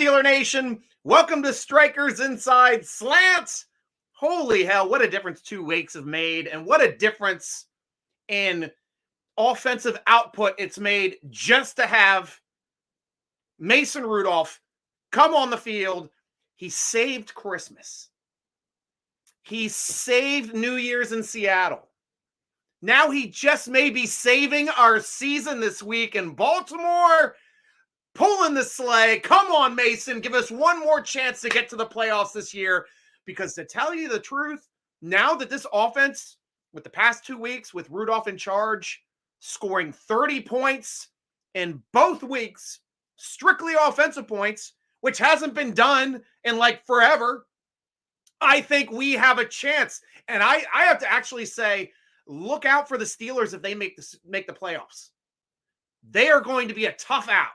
Steeler Nation? Welcome to Stryker's Inside Slant. Holy hell, what a difference 2 weeks have made, and what a difference in offensive output it's made just to have Mason Rudolph come on the field. He saved Christmas. He saved New Year's in Seattle. Now he just may be saving our season this week in Baltimore. Pulling the sleigh. Come on, Mason. Give us one more chance to get to the playoffs this year. Because to tell you the truth, now that this offense, with the past 2 weeks, with Rudolph in charge, scoring 30 points in both weeks, strictly offensive points, which hasn't been done in like forever, I think we have a chance. And I have to actually say, look out for the Steelers if they make the playoffs. They are going to be a tough out.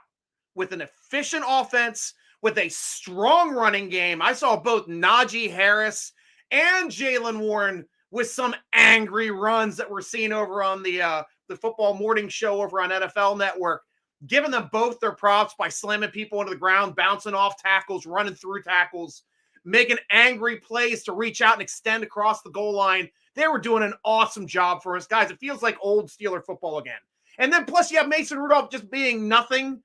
With an efficient offense, with a strong running game. I saw both Najee Harris and Jaylen Warren with some angry runs that we're seeing over on the football morning show over on NFL Network, giving them both their props by slamming people into the ground, bouncing off tackles, running through tackles, making angry plays to reach out and extend across the goal line. They were doing an awesome job for us. Guys, it feels like old Steeler football again. And then plus you have Mason Rudolph just being nothing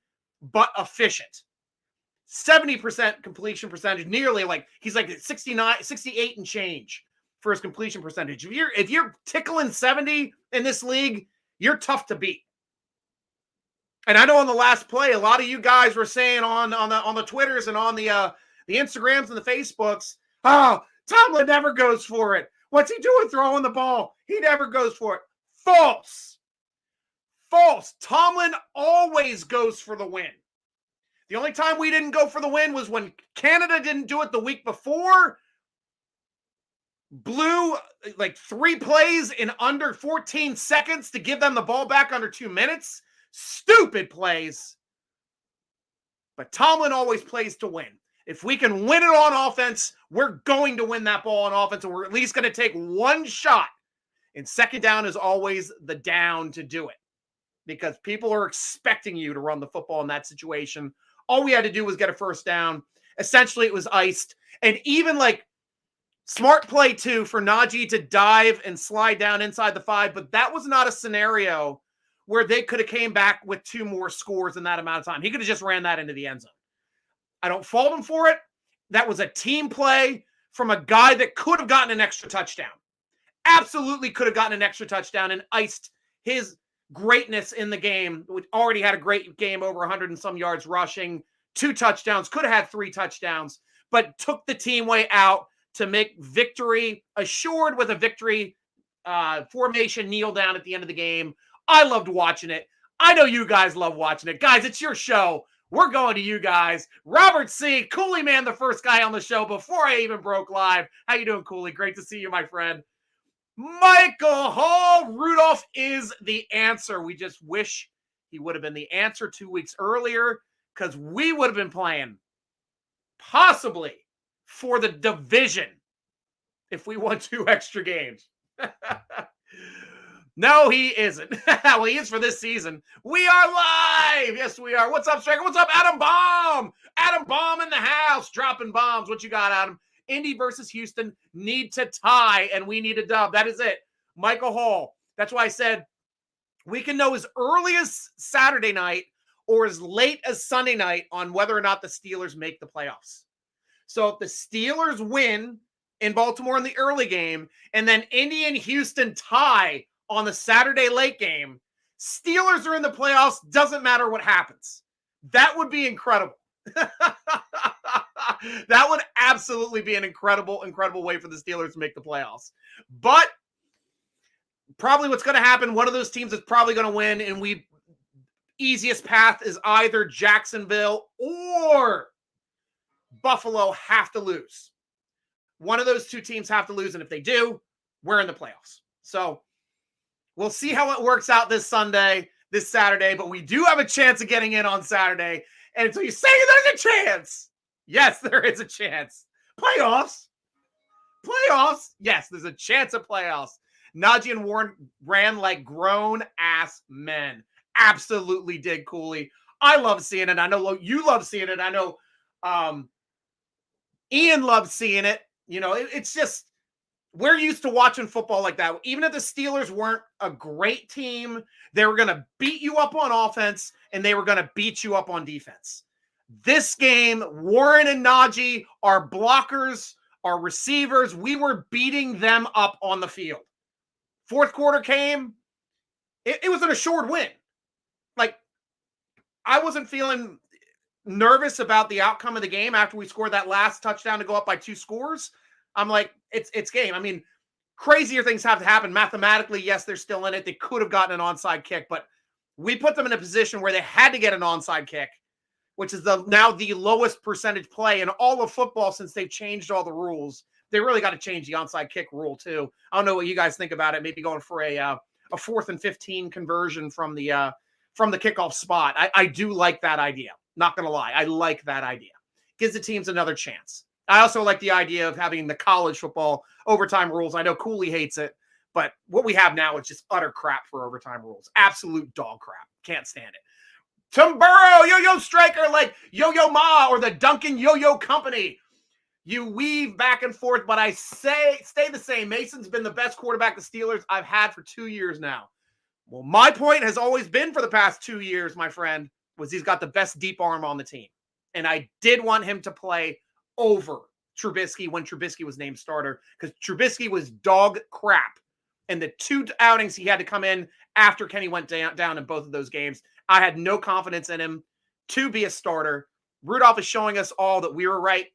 but efficient. 70% completion percentage, nearly like he's like 69, 68 and change for his completion percentage. If you're tickling 70 in this league, you're tough to beat. And I know on the last play, a lot of you guys were saying on the Twitters and on the Instagrams and the Facebooks, oh, Tomlin never goes for it. What's he doing throwing the ball? He never goes for it. False. False. Tomlin always goes for the win. The only time we didn't go for the win was when Canada didn't do it the week before. Blew like 3 plays in under 14 seconds to give them the ball back under 2 minutes. Stupid plays. But Tomlin always plays to win. If we can win it on offense, we're going to win that ball on offense, and we're at least going to take one shot. And second down is always the down to do it. Because people are expecting you to run the football in that situation. All we had to do was get a first down. Essentially, it was iced. And even like smart play too for Najee to dive and slide down inside the 5. But that was not a scenario where they could have came back with 2 more scores in that amount of time. He could have just ran that into the end zone. I don't fault him for it. That was a team play from a guy that could have gotten an extra touchdown. Absolutely could have gotten an extra touchdown and iced his greatness in the game. We already had a great game, over 100 and some yards rushing, 2 touchdowns, could have had 3 touchdowns, but took the team way out to make victory assured with a victory formation kneel down at the end of the game. I loved watching it. I know you guys love watching it. Guys, it's your show. We're going to you guys. Robert C. Cooley Man, the first guy on the show before I even broke live. How you doing, Cooley? Great to see you, my friend. Michael Hall, Rudolph is the answer. We just wish he would have been the answer 2 weeks earlier, because we would have been playing possibly for the division if we won 2 extra games. No, he isn't. Well, he is for this season. We are live. Yes, we are. What's up, Stryker? What's up, Adam Baum? Adam Baum in the house, dropping bombs. What you got, Adam? Indy versus Houston need to tie, and we need a dub. That is it. Michael Hall. That's why I said we can know as early as Saturday night or as late as Sunday night on whether or not the Steelers make the playoffs. So if the Steelers win in Baltimore in the early game, and then Indy and Houston tie on the Saturday late game, Steelers are in the playoffs. Doesn't matter what happens. That would be incredible. That would absolutely be an incredible, incredible way for the Steelers to make the playoffs. But probably what's going to happen, one of those teams is probably going to win, and easiest path is either Jacksonville or Buffalo have to lose. One of those 2 teams have to lose, and if they do, we're in the playoffs. So we'll see how it works out this Saturday, but we do have a chance of getting in on Saturday. And so you say there's a chance. Yes, there is a chance. Playoffs. Yes, there's a chance of playoffs. Najee and Warren ran like grown-ass men. Absolutely did, Cooley. I love seeing it. I know you love seeing it. I know Ian loves seeing it. It's just, we're used to watching football like that. Even if the Steelers weren't a great team, they were going to beat you up on offense and they were going to beat you up on defense. This game, Warren and Najee, our blockers, our receivers, we were beating them up on the field. Fourth quarter came, it was an assured win. Like, I wasn't feeling nervous about the outcome of the game after we scored that last touchdown to go up by 2 scores. I'm like, it's game. I mean, crazier things have to happen. Mathematically, yes, they're still in it. They could have gotten an onside kick, but we put them in a position where they had to get an onside kick, which is now the lowest percentage play in all of football since they've changed all the rules. They really got to change the onside kick rule too. I don't know what you guys think about it. Maybe going for a 4th and 15 conversion from the kickoff spot. I do like that idea. Not going to lie. I like that idea. Gives the teams another chance. I also like the idea of having the college football overtime rules. I know Cooley hates it, but what we have now is just utter crap for overtime rules. Absolute dog crap. Can't stand it. Tim Burrow, Yo-Yo Stryker, like Yo-Yo Ma or the Duncan Yo-Yo Company. You weave back and forth, but I say stay the same. Mason's been the best quarterback the Steelers I've had for 2 years now. Well, my point has always been for the past 2 years, my friend, was he's got the best deep arm on the team. And I did want him to play over Trubisky when Trubisky was named starter because Trubisky was dog crap. And the 2 outings he had to come in after Kenny went down in both of those games, I had no confidence in him to be a starter. Rudolph is showing us all that we were right,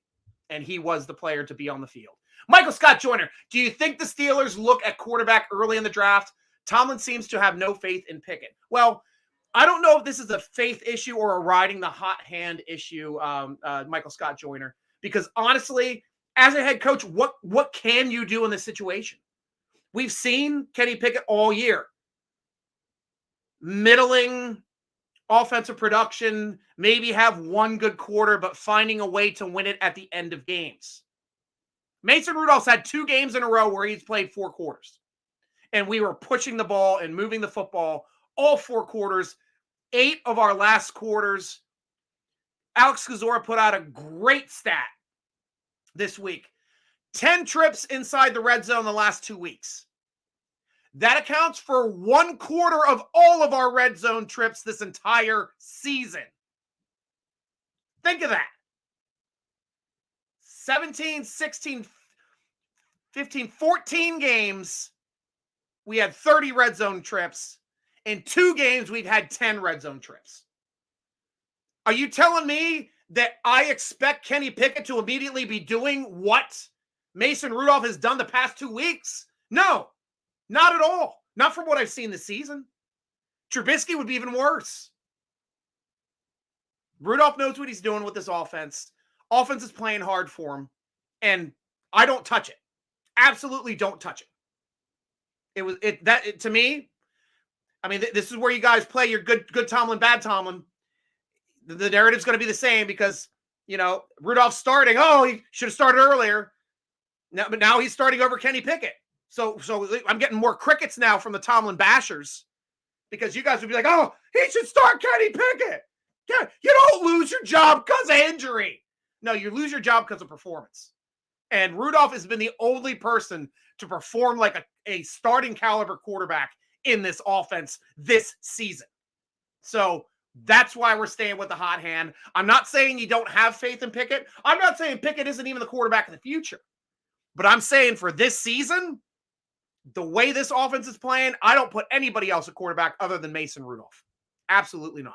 and he was the player to be on the field. Michael Scott Joyner, do you think the Steelers look at quarterback early in the draft? Tomlin seems to have no faith in Pickett. Well, I don't know if this is a faith issue or a riding the hot hand issue, Michael Scott Joyner, because honestly, as a head coach, what can you do in this situation? We've seen Kenny Pickett all year. Middling offensive production, maybe have one good quarter, but finding a way to win it at the end of games. Mason Rudolph's had 2 games in a row where he's played 4 quarters. And we were pushing the ball and moving the football all 4 quarters. 8 of our last quarters. Alex Kozora put out a great stat this week. 10 trips inside the red zone the last 2 weeks. That accounts for 1 quarter of all of our red zone trips this entire season. Think of that. 17, 16, 15, 14 games, we had 30 red zone trips. In 2 games, we've had 10 red zone trips. Are you telling me that I expect Kenny Pickett to immediately be doing what Mason Rudolph has done the past 2 weeks? No, not at all. Not from what I've seen this season. Trubisky would be even worse. Rudolph knows what he's doing with this offense. Offense is playing hard for him, and I don't touch it. Absolutely don't touch it. To me, I mean, this is where you guys play your good Tomlin, bad Tomlin. The narrative's going to be the same because, Rudolph's starting. Oh, he should have started earlier. But now he's starting over Kenny Pickett. So I'm getting more crickets now from the Tomlin bashers because you guys would be like, oh, he should start Kenny Pickett. Yeah, you don't lose your job because of injury. No, you lose your job because of performance. And Rudolph has been the only person to perform like a starting caliber quarterback in this offense this season. So that's why we're staying with the hot hand. I'm not saying you don't have faith in Pickett. I'm not saying Pickett isn't even the quarterback of the future. But I'm saying for this season, the way this offense is playing, I don't put anybody else at quarterback other than Mason Rudolph. Absolutely not.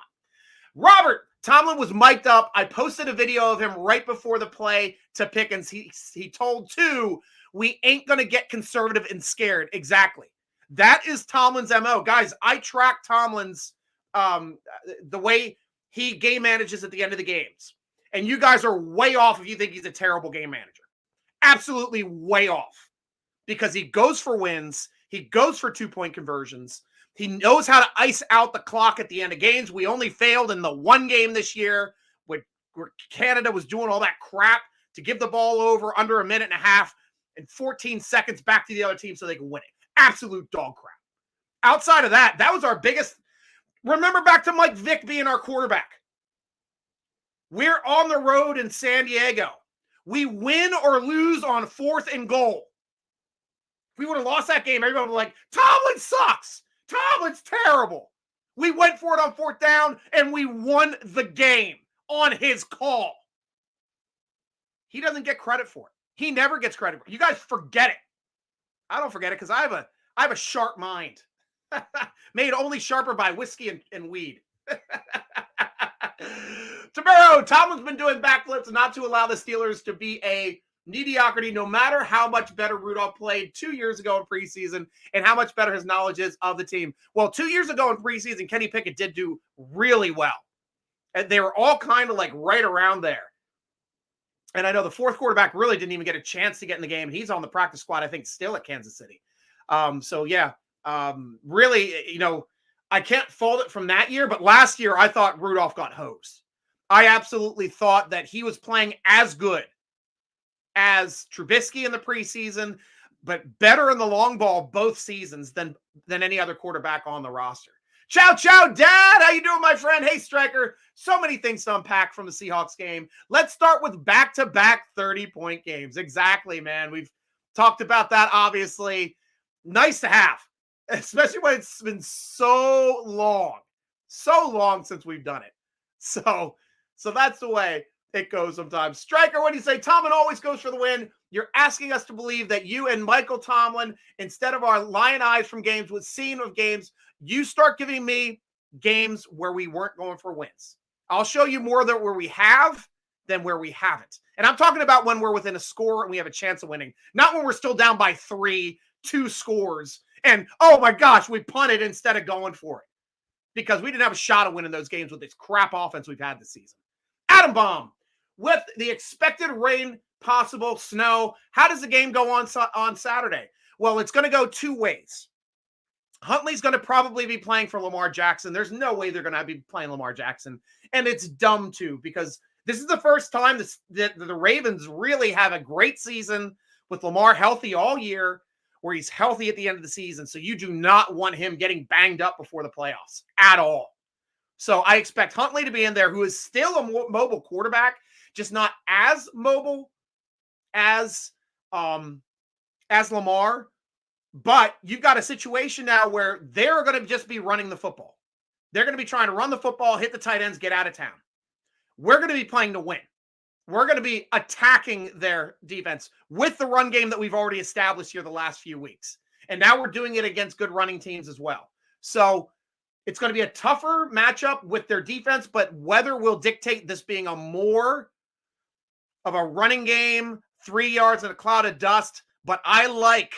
Robert, Tomlin was mic'd up. I posted a video of him right before the play to Pickens. He told 2, we ain't going to get conservative and scared. Exactly. That is Tomlin's MO. Guys, I track Tomlin's, the way he game manages at the end of the games. And you guys are way off if you think he's a terrible game manager. Absolutely way off. Because he goes for wins. He goes for 2-point conversions. He knows how to ice out the clock at the end of games. We only failed in the 1 game this year where Canada was doing all that crap to give the ball over under a minute and a half and 14 seconds back to the other team so they can win it. Absolute dog crap. Outside of that, that was our biggest. Remember back to Mike Vick being our quarterback. We're on the road in San Diego. We win or lose on 4th and goal. If we would have lost that game, everyone would be like, Tomlin sucks. Tomlin's terrible. We went for it on 4th down, and we won the game on his call. He doesn't get credit for it. He never gets credit for it. You guys forget it. I don't forget it because I have a sharp mind. Made only sharper by whiskey and weed. Tamuro, Tomlin's been doing backflips not to allow the Steelers to be a mediocrity, no matter how much better Rudolph played 2 years ago in preseason and how much better his knowledge is of the team. Well, 2 years ago in preseason, Kenny Pickett did do really well. And they were all kind of like right around there. And I know the fourth quarterback really didn't even get a chance to get in the game. He's on the practice squad, I think, still at Kansas City. Really, I can't fault it from that year, but last year I thought Rudolph got hosed. I absolutely thought that he was playing as good as Trubisky in the preseason, but better in the long ball both seasons than any other quarterback on the roster. Ciao, Dad. How you doing, my friend? Hey, Stryker. So many things to unpack from the Seahawks game. Let's start with back-to-back 30-point games. Exactly, man. We've talked about that, obviously. Nice to have, especially when it's been so long since we've done it. So that's the way it goes sometimes. Stryker, what do you say? Tomlin always goes for the win. You're asking us to believe that you and Michael Tomlin, instead of our lion eyes from games with scene of games, you start giving me games where we weren't going for wins. I'll show you more that where we have than where we haven't. And I'm talking about when we're within a score and we have a chance of winning, not when we're still down by 3, 2 scores, and, oh my gosh, we punted instead of going for it. Because we didn't have a shot of winning those games with this crap offense we've had this season. Atom Bomb, with the expected rain, possible snow, how does the game go on Saturday? Well, it's going to go 2 ways. Huntley's going to probably be playing for Lamar Jackson. There's no way they're going to be playing Lamar Jackson. And it's dumb, too, because this is the first time that the Ravens really have a great season with Lamar healthy all year, where he's healthy at the end of the season. So you do not want him getting banged up before the playoffs at all. So I expect Huntley to be in there, who is still a mobile quarterback, just not as mobile as Lamar. But you've got a situation now where they're going to just be running the football. They're going to be trying to run the football, hit the tight ends, get out of town. We're going to be playing to win. We're going to be attacking their defense with the run game that we've already established here the last few weeks. And now we're doing it against good running teams as well. So it's going to be a tougher matchup with their defense, but weather will dictate this being a more of a running game, 3 yards in a cloud of dust. But I like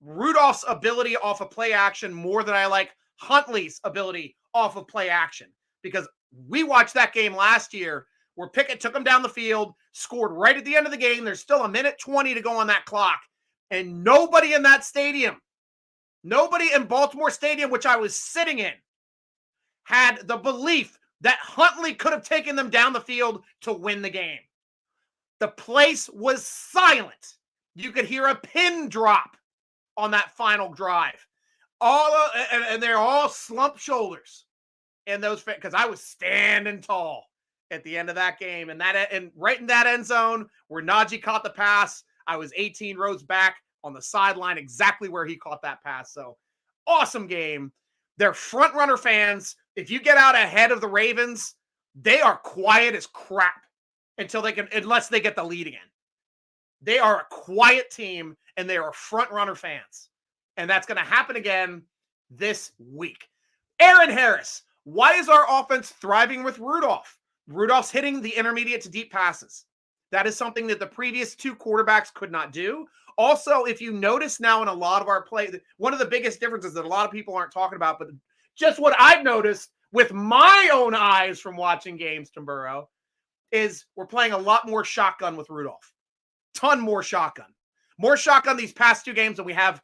Rudolph's ability off of play action more than I like Huntley's ability off of play action, because we watched that game last year where Pickett took him down the field, scored right at the end of the game. There's still 1:20 to go on that clock. And nobody in that stadium, nobody in Baltimore Stadium, which I was sitting in, had the belief that Huntley could have taken them down the field to win the game. The place was silent. You could hear a pin drop on that final drive. And they're all slumped shoulders in those, because I was standing tall at the end of that game. And right in that end zone where Najee caught the pass, I was 18 rows back on the sideline, exactly where he caught that pass. So awesome game. They're front runner fans. If you get out ahead of the Ravens, they are quiet as crap unless they get the lead again. They are a quiet team, and they are front runner fans. And that's going to happen again this week. Aaron Harris, why is our offense thriving with Rudolph? Rudolph's hitting the intermediate to deep passes. That is something that the previous 2 quarterbacks could not do. Also, if you notice now in a lot of our play, one of the biggest differences that a lot of people aren't talking about, but just what I've noticed with my own eyes from watching games, Tamburro, is we're playing a lot more shotgun with Rudolph. Ton more shotgun. More shotgun these past 2 games than we have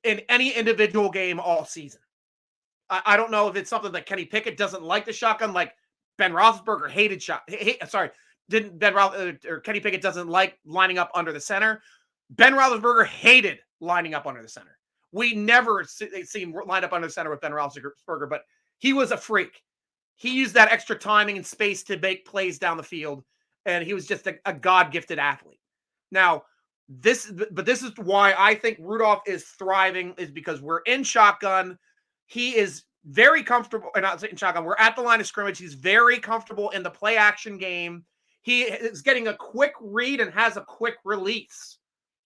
in any individual game all season. I don't know if it's something that Kenny Pickett doesn't like the shotgun, like Ben Roethlisberger hated Kenny Pickett doesn't like lining up under the center. Ben Roethlisberger hated lining up under the center. We never seen line up under the center with Ben Roethlisberger, but he was a freak. he used that extra timing and space to make plays down the field, and he was just a God-gifted athlete. Now, this is why I think Rudolph is thriving, is because we're in shotgun. He is very comfortable, and not in shotgun. We're at the line of scrimmage. He's very comfortable in the play action game. He is getting a quick read and has a quick release.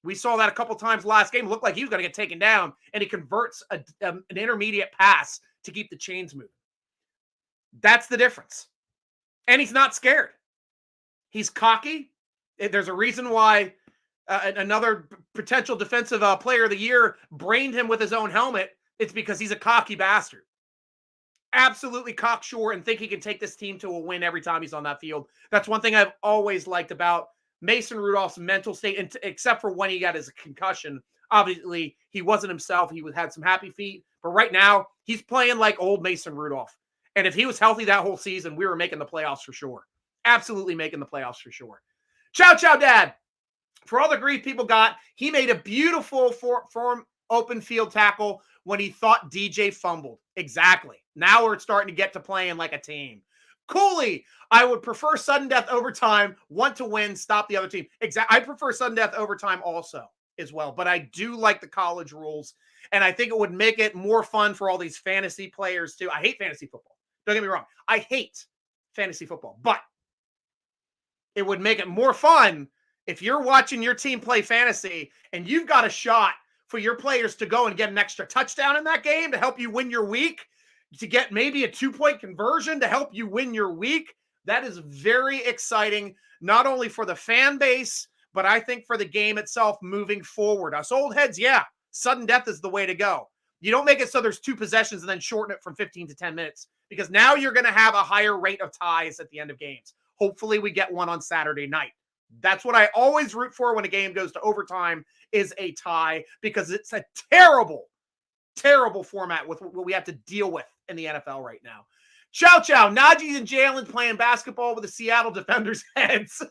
We saw that a couple times last game. It looked like he was going to get taken down, and he converts an intermediate pass to keep the chains moving. That's the difference. And he's not scared. He's cocky. There's a reason why another potential defensive player of the year brained him with his own helmet. It's because he's a cocky bastard. Absolutely cocksure and think he can take this team to a win every time he's on that field. That's one thing I've always liked about Mason Rudolph's mental state, except for when he got his concussion. Obviously, he wasn't himself. He had some happy feet. But right now, he's playing like old Mason Rudolph. And if he was healthy that whole season, we were making the playoffs for sure. Absolutely making the playoffs for sure. Chow Chow Dad. For all the grief people got, he made a beautiful form open field tackle when he thought DJ fumbled. Exactly. Now we're starting to get to playing like a team. Cooley, I would prefer sudden death overtime. Want to win, stop the other team. I prefer sudden death overtime also as well. But I do like the college rules. And I think it would make it more fun for all these fantasy players too. I hate fantasy football. Don't get me wrong. I hate fantasy football. But it would make it more fun if you're watching your team play fantasy and you've got a shot for your players to go and get an extra touchdown in that game to help you win your week, to get maybe a 2-point conversion to help you win your week. That is very exciting, not only for the fan base, but I think for the game itself moving forward. Us old heads, yeah, sudden death is the way to go. You don't make it so there's 2 possessions and then shorten it from 15 to 10 minutes, because now you're going to have a higher rate of ties at the end of games. Hopefully we get one on Saturday night. That's what I always root for when a game goes to overtime, is a tie, because it's a terrible, terrible format with what we have to deal with in the NFL right now. Chow Chow, Najee and Jalen playing basketball with the Seattle defenders' heads.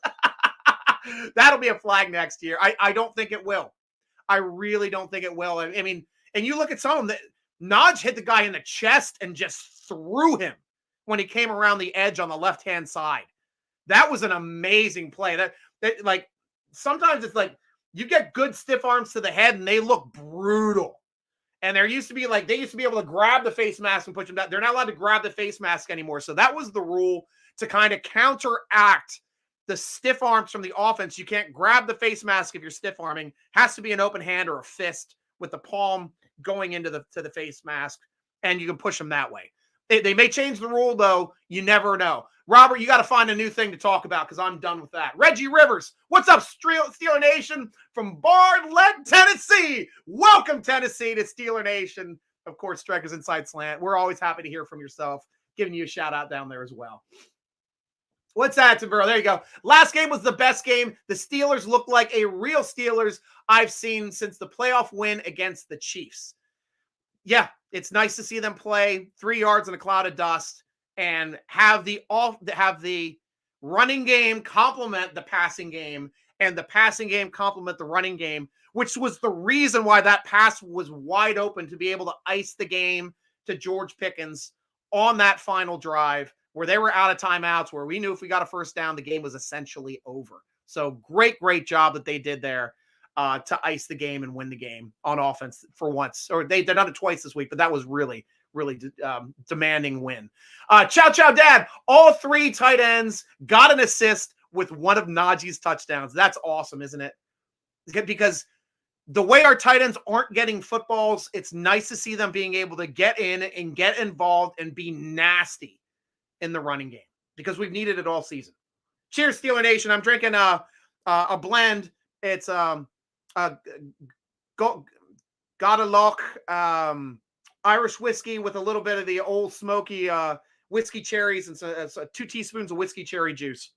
That'll be a flag next year. I don't think it will. I really don't think it will. I mean, and you look at some of them, Najee hit the guy in the chest and just threw him when he came around the edge on the left-hand side. That was an amazing play. That like, sometimes it's like you get good stiff arms to the head and they look brutal. And they used to be able to grab the face mask and push them down. They're not allowed to grab the face mask anymore. So that was the rule to kind of counteract the stiff arms from the offense. You can't grab the face mask if you're stiff arming. Has to be an open hand or a fist with the palm going into the face mask, and you can push them that way. They may change the rule, though. You never know. Robert, you got to find a new thing to talk about, because I'm done with that. Reggie Rivers, what's up, Steeler Nation from Bartlett, Tennessee? Welcome, Tennessee, to Steeler Nation. Of course, Strikers Inside Slant. We're always happy to hear from yourself. Giving you a shout out down there as well. What's that, Timber? There you go. Last game was the best game. The Steelers look like a real Steelers I've seen since the playoff win against the Chiefs. Yeah, it's nice to see them play 3 yards in a cloud of dust and have the running game complement the passing game, and the passing game complement the running game, which was the reason why that pass was wide open, to be able to ice the game to George Pickens on that final drive, where they were out of timeouts, where we knew if we got a first down, the game was essentially over. So great job that they did there to ice the game and win the game on offense for once. Or they've done it twice this week, but that was really demanding win. Chow Chow Dad, all 3 tight ends got an assist with one of Najee's touchdowns. That's awesome, isn't it? Because the way our tight ends aren't getting footballs, it's nice to see them being able to get in and get involved and be nasty in the running game, because we've needed it all season. Cheers, Steeler Nation. I'm drinking a blend. It's Gotta Lock Irish whiskey with a little bit of the old smoky whiskey cherries and so 2 teaspoons of whiskey cherry juice.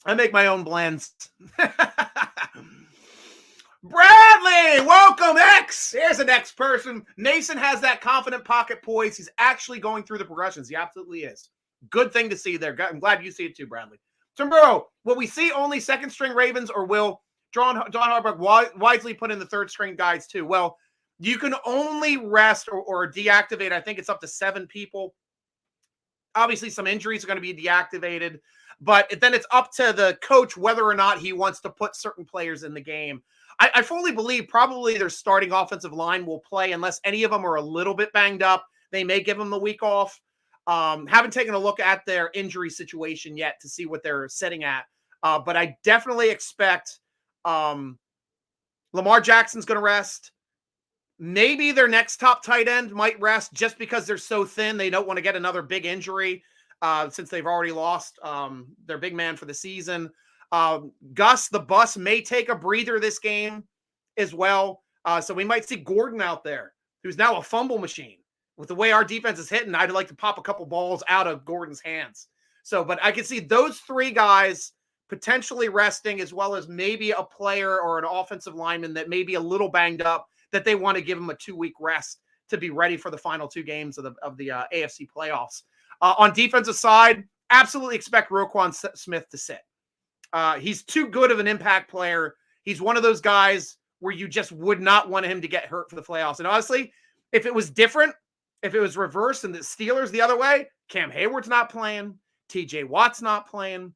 I make my own blends. Bradley, welcome, X. Here's an X person. Mason has that confident pocket poise. He's actually going through the progressions. He absolutely is. Good thing to see there. I'm glad you see it too, Bradley. Timbo, will we see only second-string Ravens, or will John Harbaugh wisely put in the third-string guys too? Well, You can only rest or deactivate, I think it's up to 7 people. Obviously, some injuries are going to be deactivated, but then it's up to the coach whether or not he wants to put certain players in the game. I fully believe probably their starting offensive line will play unless any of them are a little bit banged up. They may give them the week off. Haven't taken a look at their injury situation yet to see what they're sitting at. But I definitely expect Lamar Jackson's going to rest. Maybe their next top tight end might rest just because they're so thin. They don't want to get another big injury since they've already lost their big man for the season. Gus, the bus, may take a breather this game as well. So we might see Gordon out there, who's now a fumble machine. With the way our defense is hitting, I'd like to pop a couple balls out of Gordon's hands. So, but I can see those 3 guys potentially resting, as well as maybe a player or an offensive lineman that may be a little banged up, that they want to give him a 2-week rest to be ready for the final 2 games of the AFC playoffs. On defensive side, absolutely expect Roquan Smith to sit. He's too good of an impact player. He's one of those guys where you just would not want him to get hurt for the playoffs. And honestly, if it was different, if it was reversed and the Steelers the other way, Cam Hayward's not playing, TJ Watt's not playing,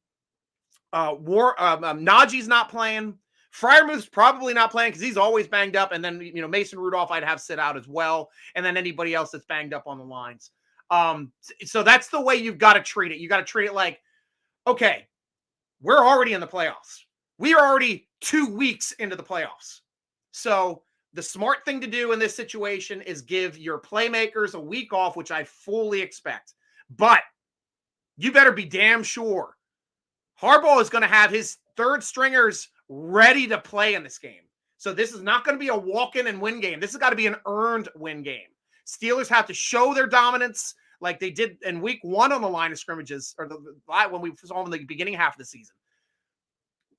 Najee's not playing, Freiermuth's probably not playing because he's always banged up. And then, Mason Rudolph I'd have sit out as well. And then anybody else that's banged up on the lines. So that's the way you've got to treat it. You got to treat it like, okay, we're already in the playoffs. We are already 2 weeks into the playoffs. So the smart thing to do in this situation is give your playmakers a week off, which I fully expect. But you better be damn sure Harbaugh is going to have his 3rd stringers ready to play in this game. So this is not going to be a walk-in and win game. This has got to be an earned win game. Steelers have to show their dominance like they did in week 1 on the line of scrimmages, or when we saw them in the beginning half of the season,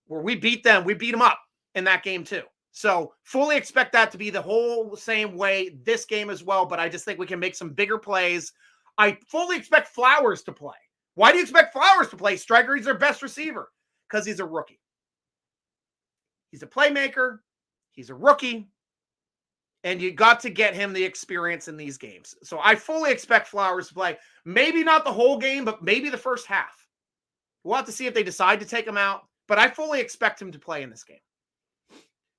where we beat them up in that game too. So fully expect that to be the whole same way this game as well, but I just think we can make some bigger plays. I fully expect Flowers to play. Why do you expect Flowers to play? Stryker, he's their best receiver because he's a rookie. He's a playmaker. He's a rookie. And you got to get him the experience in these games. So I fully expect Flowers to play. Maybe not the whole game, but maybe the first half. We'll have to see if they decide to take him out. But I fully expect him to play in this game.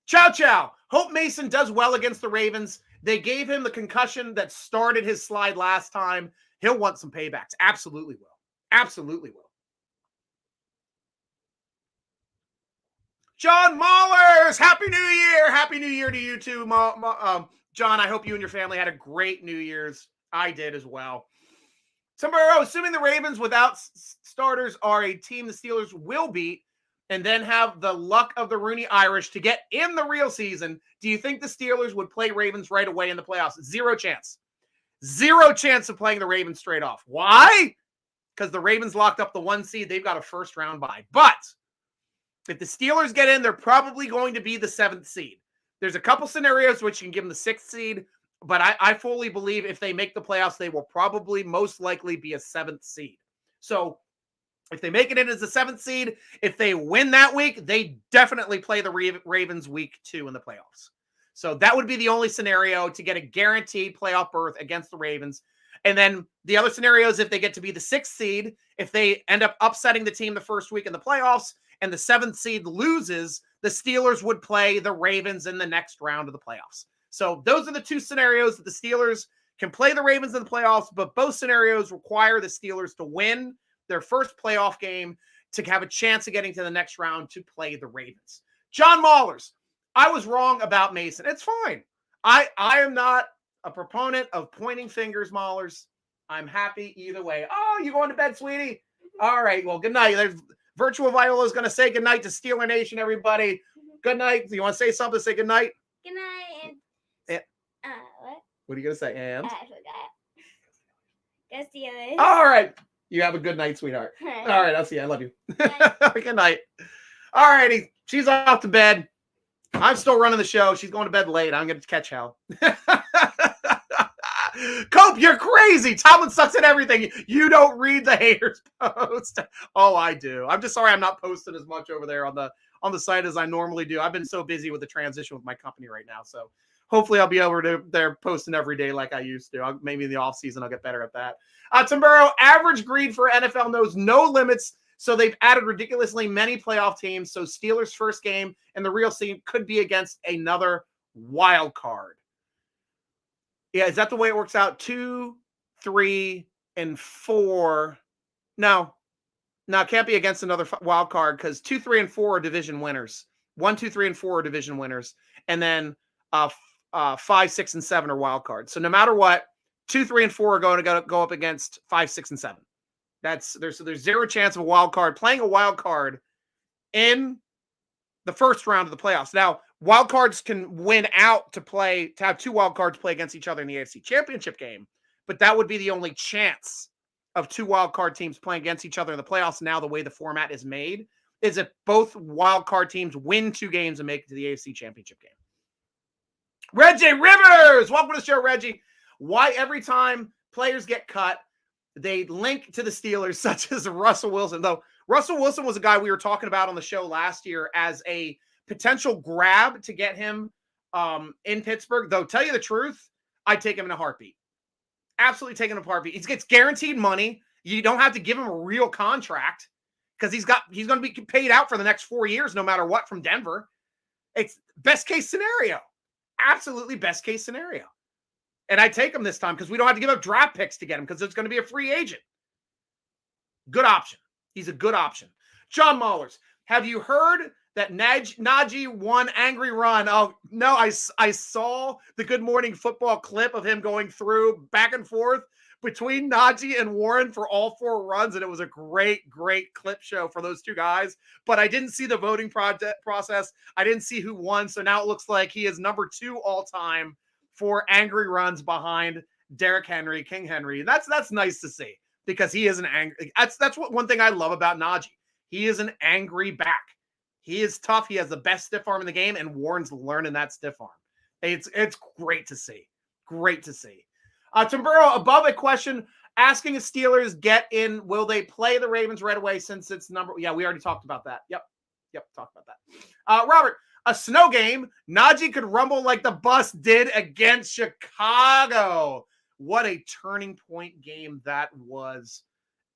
Chow Chow. Hope Mason does well against the Ravens. They gave him the concussion that started his slide last time. He'll want some paybacks. Absolutely will. Absolutely will. John Maulers, Happy New Year. Happy New Year to you too, John. I hope you and your family had a great New Year's. I did as well. Sombrero, assuming the Ravens without starters are a team the Steelers will beat and then have the luck of the Rooney Irish to get in the real season, do you think the Steelers would play Ravens right away in the playoffs? 0 chance. 0 chance of playing the Ravens straight off. Why? Because the Ravens locked up the 1 seed. They've got a first round bye. But if the Steelers get in, they're probably going to be the 7th seed. There's a couple scenarios which can give them the 6th seed, but I fully believe if they make the playoffs, they will probably most likely be a 7th seed. So if they make it in as a 7th seed, if they win that week, they definitely play the Ravens week 2 in the playoffs. So that would be the only scenario to get a guaranteed playoff berth against the Ravens. And then the other scenario is if they get to be the 6th seed, if they end up upsetting the team the first week in the playoffs and the 7th seed loses, the Steelers would play the Ravens in the next round of the playoffs. So those are the 2 scenarios that the Steelers can play the Ravens in the playoffs, but both scenarios require the Steelers to win their first playoff game to have a chance of getting to the next round to play the Ravens. John Maulers, I was wrong about Mason. It's fine. I am not a proponent of pointing fingers, Maulers. I'm happy either way. Oh, you going to bed, sweetie? All right. Well, good night. There's Virtual Viola is going to say good night to Steeler Nation, everybody. Good night. Do you want to say something? Say good night. Good night. And What? what are you going to say? And I forgot. Go Steelers. all right. You have a good night, sweetheart. All right. I'll see you. I love you. Good night. All righty. She's off to bed. I'm still running the show. She's going to bed late. I'm going to catch hell. Cope, you're crazy. Tomlin sucks at everything. You don't read the haters post. Oh, I do. I'm just sorry I'm not posting as much over there on the site as I normally do. I've been so busy with the transition with my company right now. So Hopefully I'll be over to there posting every day like I used to. Maybe in the offseason I'll get better at that. Timburrow, average greed for NFL knows no limits, so they've added ridiculously many playoff teams. So Steelers' first game in the real scene could be against another wild card. Yeah, is that the way it works out? 2, 3, and 4. No, it can't be against another wild card because 2, 3, and 4 are division winners. 1, 2, 3, and 4 are division winners, and then 5, 6, and 7 are wild cards. So no matter what, 2, 3, and 4 are going to go up against 5, 6, and 7. There's zero chance of a wild card playing a wild card in the first round of the playoffs. Now, wild cards can win out to have 2 wild cards play against each other in the AFC Championship game, but that would be the only chance of 2 wild card teams playing against each other in the playoffs. Now, the way the format is made is if both wild card teams win 2 games and make it to the AFC Championship game. Reggie Rivers, welcome to the show, Reggie. Why every time players get cut, they link to the Steelers, such as Russell Wilson. Though Russell Wilson was a guy we were talking about on the show last year as a potential grab to get him in Pittsburgh. Though, tell you the truth, I'd take him in a heartbeat. Absolutely taking him in a heartbeat. He gets guaranteed money. You don't have to give him a real contract because he's going to be paid out for the next 4 years, no matter what, from Denver. It's best case scenario. Absolutely best case scenario. And I take him this time because we don't have to give up draft picks to get him because it's going to be a free agent. Good option. He's a good option. John Maulers, have you heard that Najee won angry run? Oh, no, I saw the Good Morning Football clip of him going through back and forth between Najee and Warren for all 4 runs, and it was a great clip show for those 2 guys. But I didn't see the voting process. I didn't see who won, so now it looks like he is number 2 all-time for angry runs behind Derrick Henry, King Henry. That's nice to see because he is an angry. That's what one thing I love about Najee. He is an angry back. He is tough. He has the best stiff arm in the game, and Warren's learning that stiff arm. It's great to see. Great to see. Timburrow, above a question asking if Steelers get in, will they play the Ravens right away since it's number? Yeah, we already talked about that. Yep, talked about that. Robert, a snow game, Najee could rumble like the bus did against Chicago. What a turning point game that was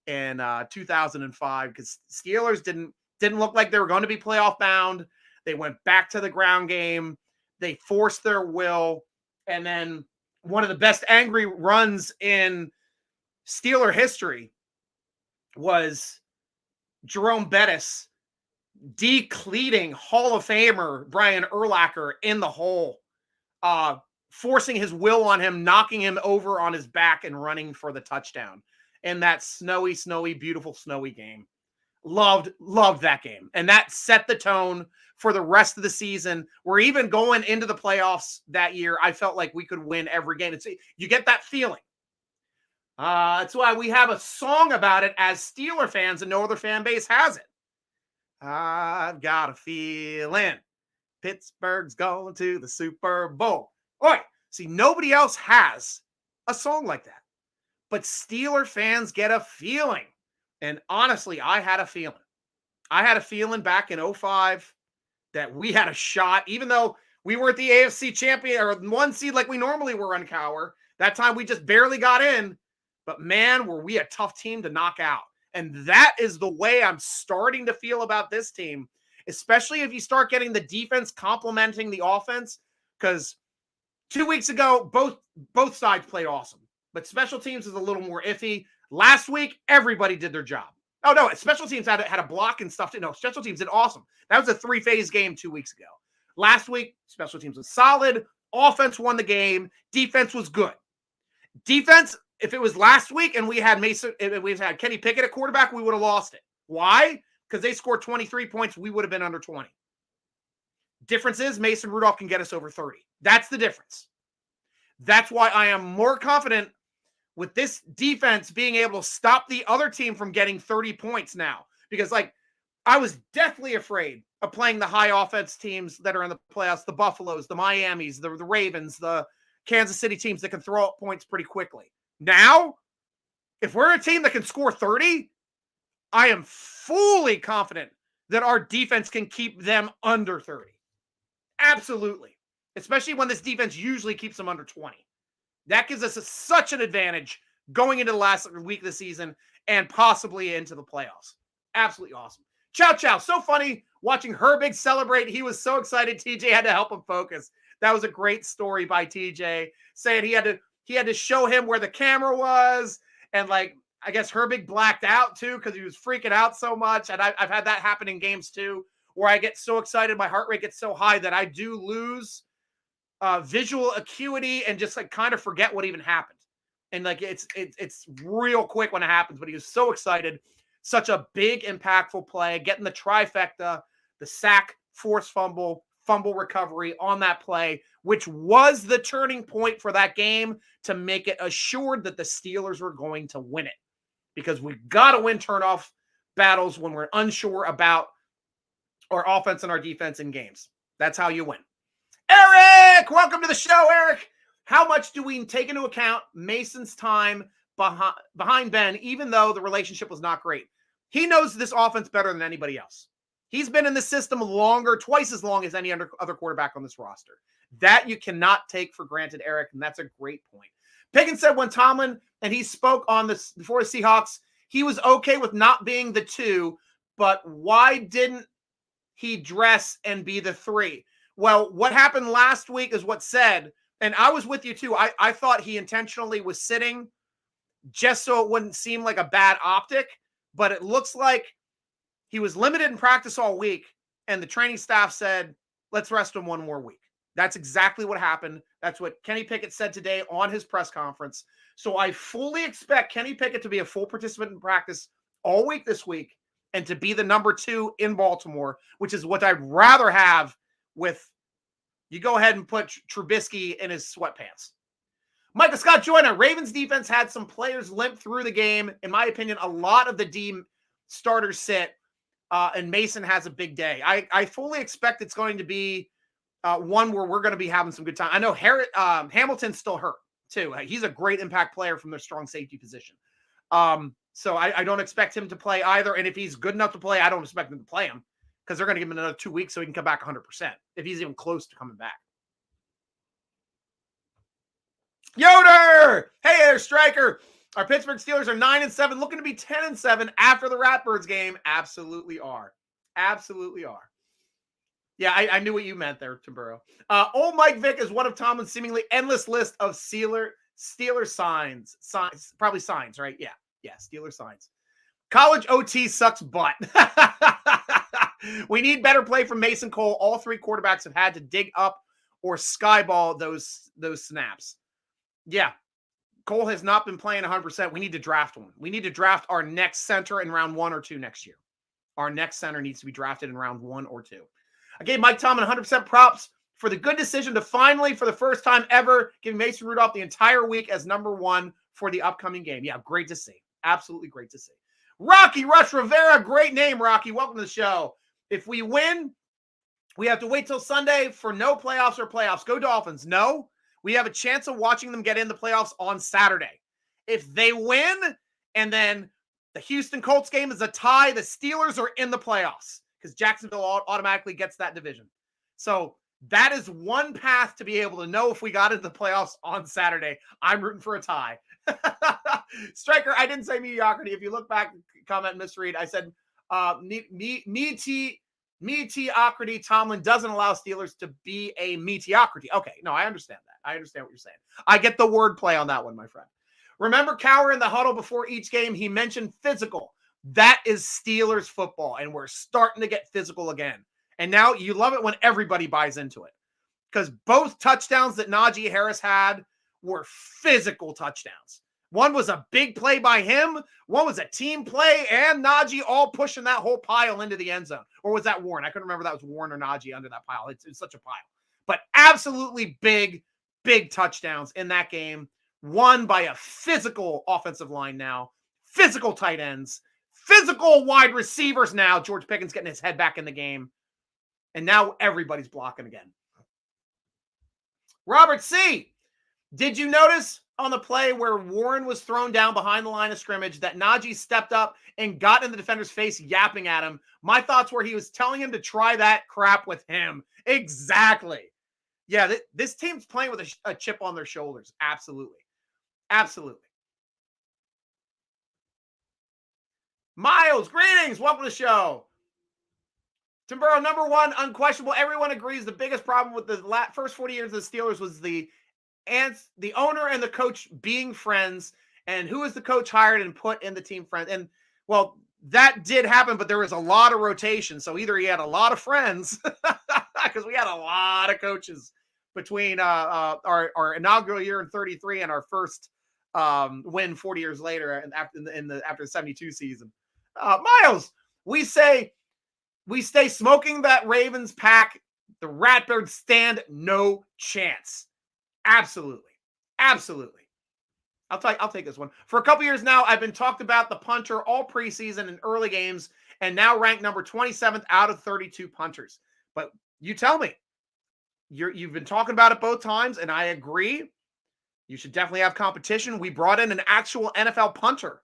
in 2005 because Steelers didn't look like they were going to be playoff bound. They went back to the ground game. They forced their will. And then one of the best angry runs in Steeler history was Jerome Bettis decleating Hall of Famer Brian Urlacher in the hole, forcing his will on him, knocking him over on his back and running for the touchdown in that snowy, beautiful, snowy game. Loved that game. And that set the tone for the rest of the season. We're even going into the playoffs that year. I felt like we could win every game. You get that feeling. That's why we have a song about it as Steeler fans, and no other fan base has it. I've got a feeling Pittsburgh's going to the Super Bowl. All right. See, nobody else has a song like that. But Steeler fans get a feeling. And honestly, I had a feeling. I had a feeling back in 2005 that we had a shot, even though we were at the AFC champion or 1 seed like we normally were on Cower. That time we just barely got in. But man, were we a tough team to knock out. And that is the way I'm starting to feel about this team, especially if you start getting the defense complementing the offense. Because 2 weeks ago, both sides played awesome. But special teams is a little more iffy. Last week, everybody did their job. Oh, no, special teams had a block and stuff. No, special teams did awesome. That was a 3-phase game 2 weeks ago. Last week, special teams was solid. Offense won the game. Defense was good. Defense, if it was last week and we had Kenny Pickett at quarterback, we would have lost it. Why? Because they scored 23 points. We would have been under 20. Difference is Mason Rudolph can get us over 30. That's the difference. That's why I am more confident with this defense being able to stop the other team from getting 30 points now. Because, I was deathly afraid of playing the high offense teams that are in the playoffs, the Buffaloes, the Miamis, the Ravens, the Kansas City teams that can throw up points pretty quickly. Now, if we're a team that can score 30, I am fully confident that our defense can keep them under 30. Absolutely. especially when this defense usually keeps them under 20. That gives us such an advantage going into the last week of the season and possibly into the playoffs. Absolutely awesome. Chow Chow. So funny watching Herbig celebrate. He was so excited. TJ had to help him focus. That was a great story by TJ, saying he had to show him where the camera was. And like, I guess Herbig blacked out too because he was freaking out so much. And I've had that happen in games too, where I get so excited, my heart rate gets so high that I do lose visual acuity and just like kind of forget what even happened. And like it's real quick when it happens, but he was so excited. Such a big, impactful play, getting the trifecta, the sack, forced fumble recovery on that play, which was the turning point for that game to make it assured that the Steelers were going to win it. Because we got to win turnoff battles when we're unsure about our offense and our defense in games. That's how you win. Eric, welcome to the show, Eric. How much do we take into account Mason's time behind Ben, even though the relationship was not great? He knows this offense better than anybody else. He's been in the system longer, twice as long as any other quarterback on this roster. That you cannot take for granted, Eric, and that's a great point. Pickens said when Tomlin and he spoke on this before the Seahawks, he was okay with not being the 2, but why didn't he dress and be the 3? Well, what happened last week is what said, and I was with you too. I thought he intentionally was sitting just so it wouldn't seem like a bad optic, but it looks like he was limited in practice all week, and the training staff said, let's rest him one more week. That's exactly what happened. That's what Kenny Pickett said today on his press conference. So I fully expect Kenny Pickett to be a full participant in practice all week this week and to be the number 2 in Baltimore, which is what I'd rather have with you go ahead and put Trubisky in his sweatpants. Michael Scott Joyner, Ravens defense had some players limp through the game. In my opinion, a lot of the D starters sit, and Mason has a big day. I fully expect it's going to be one where we're going to be having some good time. I know Hamilton's still hurt too. He's a great impact player from their strong safety position. So I don't expect him to play either. And if he's good enough to play, I don't expect him to play him because they're going to give him another 2 weeks so he can come back 100% if he's even close to coming back. Yoder! Hey there, Stryker. Our Pittsburgh Steelers are 9-7, looking to be 10-7 after the Ratbirds game. Absolutely are. Absolutely are. Yeah, I knew what you meant there, Timburo. Old Mike Vick is one of Tomlin's seemingly endless list of Steeler signs. Probably signs, right? Yeah, Steeler signs. College OT sucks butt. We need better play from Mason Cole. All 3 quarterbacks have had to dig up or skyball those snaps. Yeah, Cole has not been playing 100%. We need to draft one. We need to draft our next center in round 1 or 2 next year. Our next center needs to be drafted in round 1 or 2. I gave Mike Tomlin 100% props for the good decision to finally, for the first time ever, give Mason Rudolph the entire week as number 1 for the upcoming game. Yeah, great to see. Absolutely great to see. Rocky Rush Rivera, great name, Rocky. Welcome to the show. If we win, we have to wait till Sunday for no playoffs or playoffs. Go Dolphins. No, we have a chance of watching them get in the playoffs on Saturday. If they win and then the Houston Colts game is a tie, the Steelers are in the playoffs because Jacksonville automatically gets that division. So that is one path to be able to know if we got into the playoffs on Saturday. I'm rooting for a tie. Stryker, I didn't say mediocrity. If you look back, comment misread, I said mediocrity. Tomlin doesn't allow Steelers to be a mediocrity. Okay, no, I understand that. I understand what you're saying. I get the word play on that one, my friend. Remember Cower in the huddle before each game, he mentioned physical. That is Steelers football, and we're starting to get physical again. And now you love it when everybody buys into it because both touchdowns that Najee Harris had were physical touchdowns. One was a big play by him. One was a team play and Najee all pushing that whole pile into the end zone. Or was that Warren? I couldn't remember if that was Warren or Najee under that pile. It's such a pile. But absolutely big touchdowns in that game. Won by a physical offensive line now. Physical tight ends. Physical wide receivers now. George Pickens getting his head back in the game. And now everybody's blocking again. Robert C., did you notice on the play where Warren was thrown down behind the line of scrimmage that Najee stepped up and got in the defender's face yapping at him? My thoughts were he was telling him to try that crap with him. Exactly. Yeah, this team's playing with a chip on their shoulders. Absolutely. Absolutely. Miles, greetings. Welcome to the show. Tim Burrow, number one, unquestionable. Everyone agrees the biggest problem with the first 40 years of the Steelers was the owner and the coach being friends, and who is the coach hired and put in the team friend. And, well, that did happen, but there was a lot of rotation. So either he had a lot of friends, because we had a lot of coaches between our inaugural year in 33 and our first win 40 years later and after the 72 season. Miles, we stay smoking that Ravens pack. The Ratbirds stand no chance. Absolutely. Absolutely. I'll take this one. For a couple years now, I've been talked about the punter all preseason and early games, and now ranked number 27th out of 32 punters. But you tell me, you've been talking about it both times, and I agree. You should definitely have competition. We brought in an actual NFL punter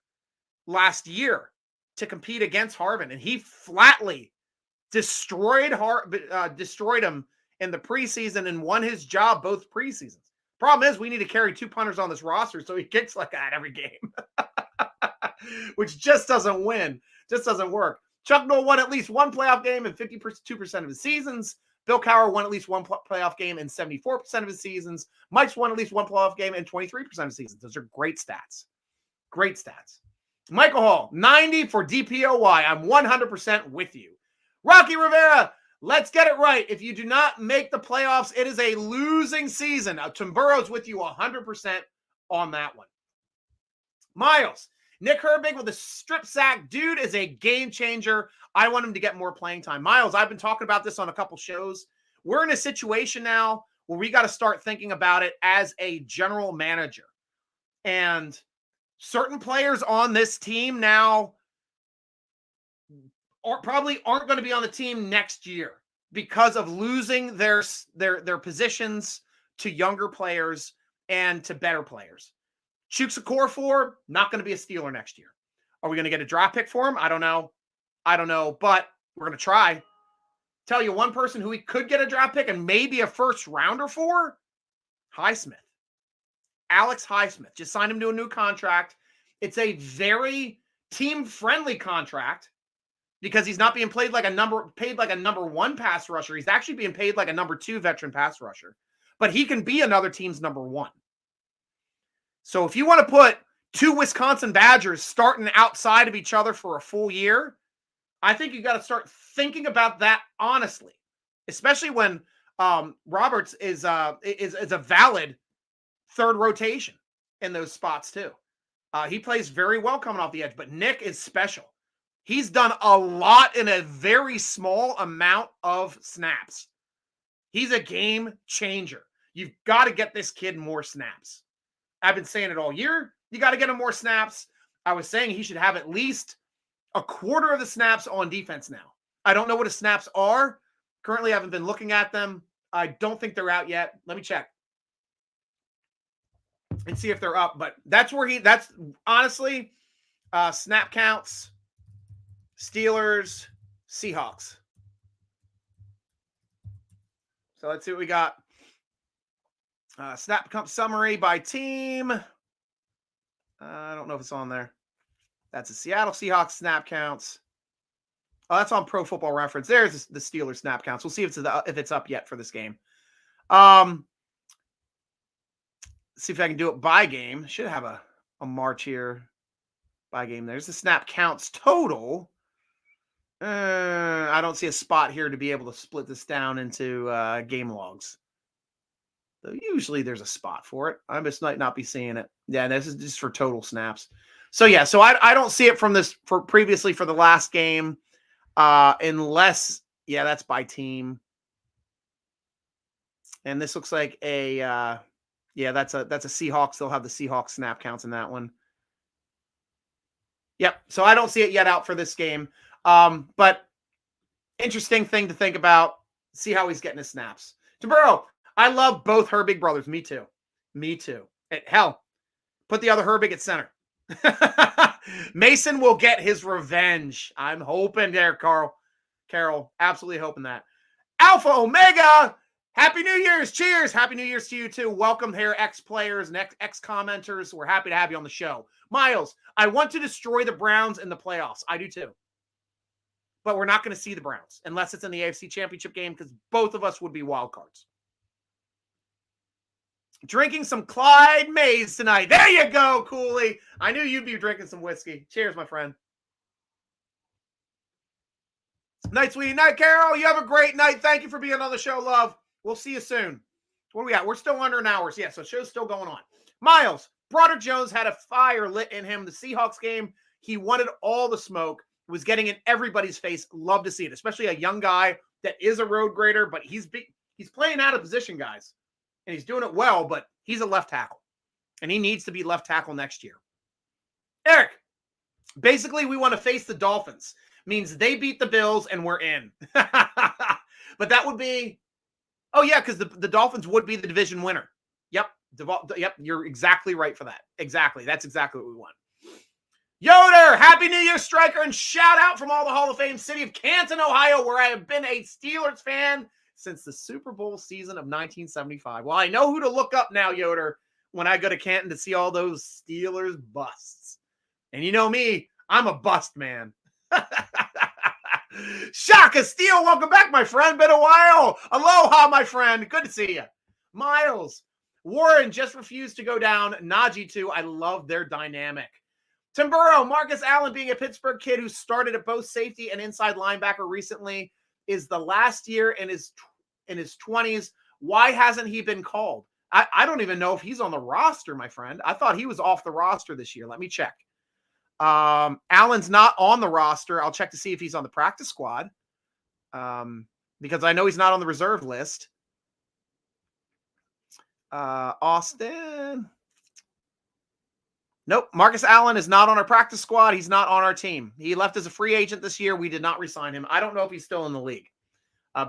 last year to compete against Harvin, and he flatly destroyed him in the preseason and won his job both preseasons. Problem is, we need to carry 2 punters on this roster, so he kicks like that every game, which just doesn't win, just doesn't work. Chuck Noll won at least one playoff game in 52% of his seasons. Bill Cowher won at least one playoff game in 74% of his seasons. Mike's won at least one playoff game in 23% of his seasons. Those are great stats. Great stats. Michael Hall, 90 for DPOY. I'm 100% with you. Rocky Rivera, let's get it right. If you do not make the playoffs, it is a losing season. Tim Burrow's with you 100% on that one. Miles, Nick Herbig with a strip sack. Dude is a game changer. I want him to get more playing time. Miles, I've been talking about this on a couple shows. We're in a situation now where we got to start thinking about it as a general manager. And certain players on this team now probably aren't going to be on the team next year because of losing their positions to younger players and to better players. Chukwuekorfor, not going to be a Steeler next year. Are we going to get a draft pick for him? I don't know, but we're going to try. Tell you one person who we could get a draft pick and maybe a first rounder for, Highsmith. Alex Highsmith. Just signed him to a new contract. It's a very team-friendly contract because he's not being paid like a number one pass rusher. He's actually being paid like a number 2 veteran pass rusher. But he can be another team's number 1. So if you want to put 2 Wisconsin Badgers starting outside of each other for a full year, I think you got to start thinking about that honestly, especially when Roberts is a valid third rotation in those spots too. He plays very well coming off the edge, but Nick is special. He's done a lot in a very small amount of snaps. He's a game changer. You've got to get this kid more snaps. I've been saying it all year. You got to get him more snaps. I was saying he should have at least a quarter of the snaps on defense now. I don't know what his snaps are. Currently, I haven't been looking at them. I don't think they're out yet. Let me check and see if they're up. But that's honestly, snap counts, Steelers, Seahawks. So let's see what we got. Snap count summary by team. I don't know if it's on there. That's a Seattle Seahawks snap counts. Oh, that's on Pro Football Reference. There's the Steelers snap counts. We'll see if it's up yet for this game. See if I can do it by game. Should have a March here by game. There's the snap counts total. I don't see a spot here to be able to split this down into game logs. Though usually there's a spot for it. I just might not be seeing it. Yeah, this is just for total snaps. So yeah, so I don't see it for previously for the last game, unless that's by team. And this looks like a that's a Seahawks. They'll have the Seahawks snap counts in that one. Yep. So I don't see it yet out for this game. But interesting thing to think about. See how he's getting his snaps. To Burrow, I love both Herbig brothers. Me too. Hell, put the other Herbig at center. Mason will get his revenge. I'm hoping there, Carol. Absolutely hoping that. Alpha Omega Happy New Year's. Cheers. Happy New Year's to you too. Welcome here, ex-players and ex-commenters. We're happy to have you on the show. Miles, I want to destroy the Browns in the playoffs. I do too. But we're not going to see the Browns unless it's in the AFC Championship game because both of us would be wild cards. Drinking some Clyde Mays tonight. There you go, Cooley. I knew you'd be drinking some whiskey. Cheers, my friend. Night, sweetie. Night, Carol. You have a great night. Thank you for being on the show, love. We'll see you soon. What do we got? We're still under an hour. Yeah, so show's still going on. Miles, Broderick Jones had a fire lit in him. The Seahawks game, he wanted all the smoke. Was getting in everybody's face. Love to see it, especially a young guy that is a road grader, but he's playing out of position, guys, and he's doing it well, but he's a left tackle, and he needs to be left tackle next year. Eric, basically, we want to face the Dolphins. Means they beat the Bills, and we're in. But that would be... Oh, yeah, because the Dolphins would be the division winner. Yep. Yep, you're exactly right for that. Exactly. That's exactly what we want. Yoder, Happy New Year, Stryker, and shout out from all the Hall of Fame city of Canton, Ohio, where I have been a Steelers fan since the Super Bowl season of 1975. Well, I know who to look up now, Yoder, when I go to Canton to see all those Steelers busts. And you know me, I'm a bust man. Shaka Steele, welcome back, my friend. Been a while. Aloha, my friend. Good to see you. Miles, Warren just refused to go down. Najee, too. I love their dynamic. Tim Burrow, Marcus Allen being a Pittsburgh kid who started at both safety and inside linebacker recently is the last year in his 20s. Why hasn't he been called? I don't even know if he's on the roster, my friend. I thought he was off the roster this year. Let me check. Allen's not on the roster. I'll check to see if he's on the practice squad because I know he's not on the reserve list. Austin. Nope. Marcus Allen is not on our practice squad. He's not on our team. He left as a free agent this year. We did not re-sign him. I don't know if he's still in the league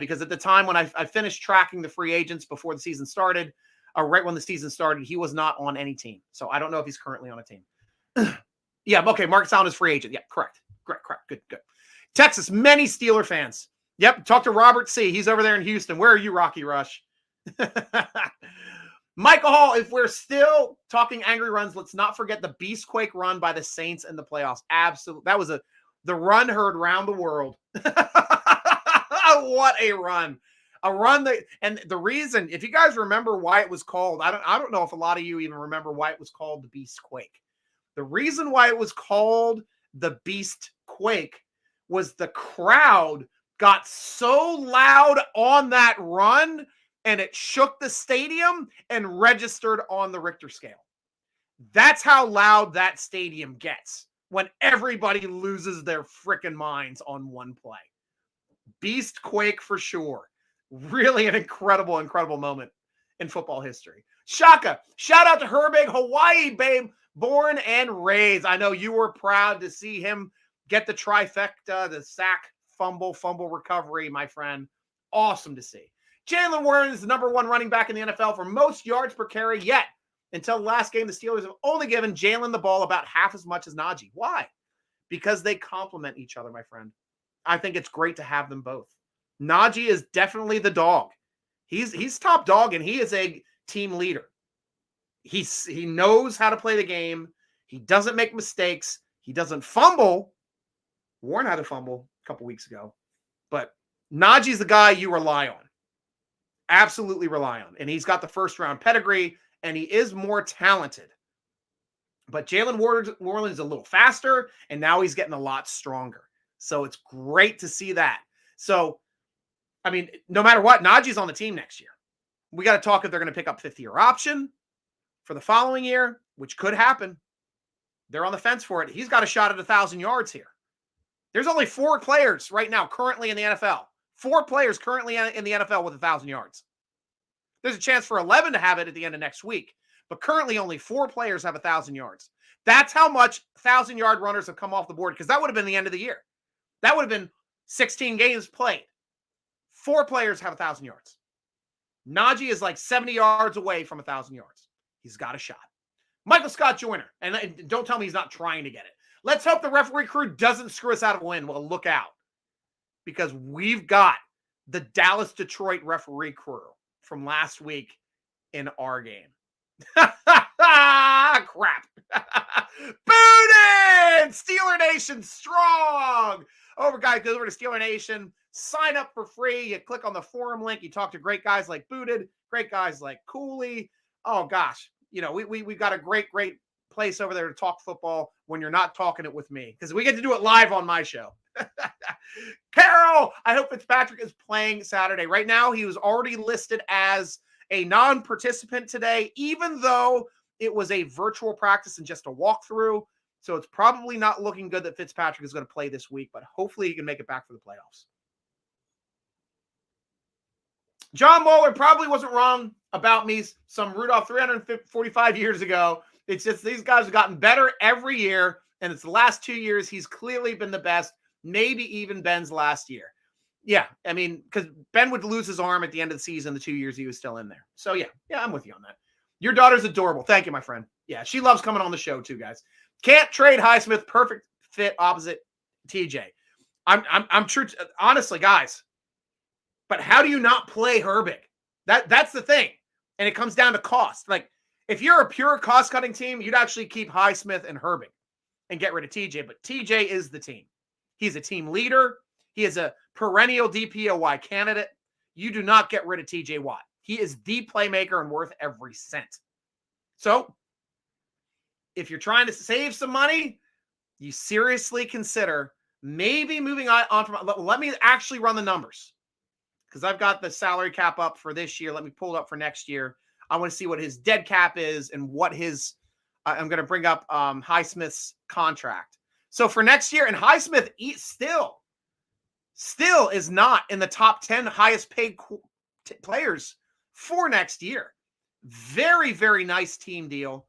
because at the time when I finished tracking the free agents before the season started, right when the season started, he was not on any team. So I don't know if he's currently on a team. Yeah, okay. Marcus Allen is free agent. Yeah, correct. Good. Texas, many Steeler fans. Yep, talk to Robert C. He's over there in Houston. Where are you, Rocky Rush? Michael Hall, if we're still talking angry runs, let's not forget the Beastquake run by the Saints in the playoffs. Absolutely. That was the run heard round the world. What a run. A run that, and the reason, if you guys remember why it was called, I don't know if a lot of you even remember why it was called the Beastquake. The reason why it was called the Beast Quake was the crowd got so loud on that run and it shook the stadium and registered on the Richter scale. That's how loud that stadium gets when everybody loses their freaking minds on one play. Beast Quake for sure. Really an incredible moment in football history. Shaka, shout out to Herbig, Hawaii, babe. Born and raised. I know you were proud to see him get the trifecta, the sack, fumble recovery, my friend. Awesome to see. Jalen Warren is the number one running back in the NFL for most yards per carry yet. Until the last game, the Steelers have only given Jalen the ball about half as much as Najee. Why? Because they complement each other, my friend. I think it's great to have them both. Najee is definitely the dog. He's top dog, and he is a team leader. He knows how to play the game. He doesn't make mistakes. He doesn't fumble. Warren had a fumble a couple weeks ago. But Najee's the guy you rely on. Absolutely rely on. And he's got the first-round pedigree, and he is more talented. But Jalen Warren is a little faster, and now he's getting a lot stronger. So it's great to see that. So, I mean, no matter what, Najee's on the team next year. We got to talk if they're going to pick up fifth-year option for the following year, which could happen. They're on the fence for it. He's got a shot at 1,000 yards here. There's only 4 players right now currently in the NFL. 4 players currently in the NFL with 1,000 yards. There's a chance for 11 to have it at the end of next week, but currently only 4 players have 1,000 yards. That's how much 1,000-yard runners have come off the board because that would have been the end of the year. That would have been 16 games played. 4 players have 1,000 yards. Najee is like 70 yards away from 1,000 yards. He's got a shot. Michael Scott Joyner. And don't tell me he's not trying to get it. Let's hope the referee crew doesn't screw us out of a win. Well, look out. Because we've got the Dallas-Detroit referee crew from last week in our game. Crap. Booted! Steeler Nation strong. Guys, go over to Steeler Nation. Sign up for free. You click on the forum link. You talk to great guys like Booted, great guys like Cooley. Oh, gosh. We got a great place over there to talk football when you're not talking it with me, because we get to do it live on my show. Carol, I hope Fitzpatrick is playing Saturday. Right now, he was already listed as a non-participant today, even though it was a virtual practice and just a walkthrough. So it's probably not looking good that Fitzpatrick is going to play this week, but hopefully he can make it back for the playoffs. John Moeller probably wasn't wrong about me some Rudolph 345 years ago. It's just these guys have gotten better every year, and it's the last 2 years he's clearly been the best, maybe even Ben's last year. Yeah, I mean, because Ben would lose his arm at the end of the season the 2 years he was still in there. So, yeah, I'm with you on that. Your daughter's adorable. Thank you, my friend. Yeah, she loves coming on the show too, guys. Can't trade Highsmith. Perfect fit opposite TJ. I'm true. Honestly, guys. But how do you not play Herbig? That's the thing. And it comes down to cost. Like, if you're a pure cost-cutting team, you'd actually keep Highsmith and Herbig and get rid of TJ. But TJ is the team. He's a team leader. He is a perennial DPOY candidate. You do not get rid of TJ Watt. He is the playmaker and worth every cent. So, if you're trying to save some money, you seriously consider maybe moving on from. Let me actually run the numbers, because I've got the salary cap up for this year. Let me pull it up for next year. I want to see what his dead cap is and what his. I'm going to bring up Highsmith's contract. So for next year, and Highsmith still is not in the top 10 highest paid players for next year. Very, very nice team deal.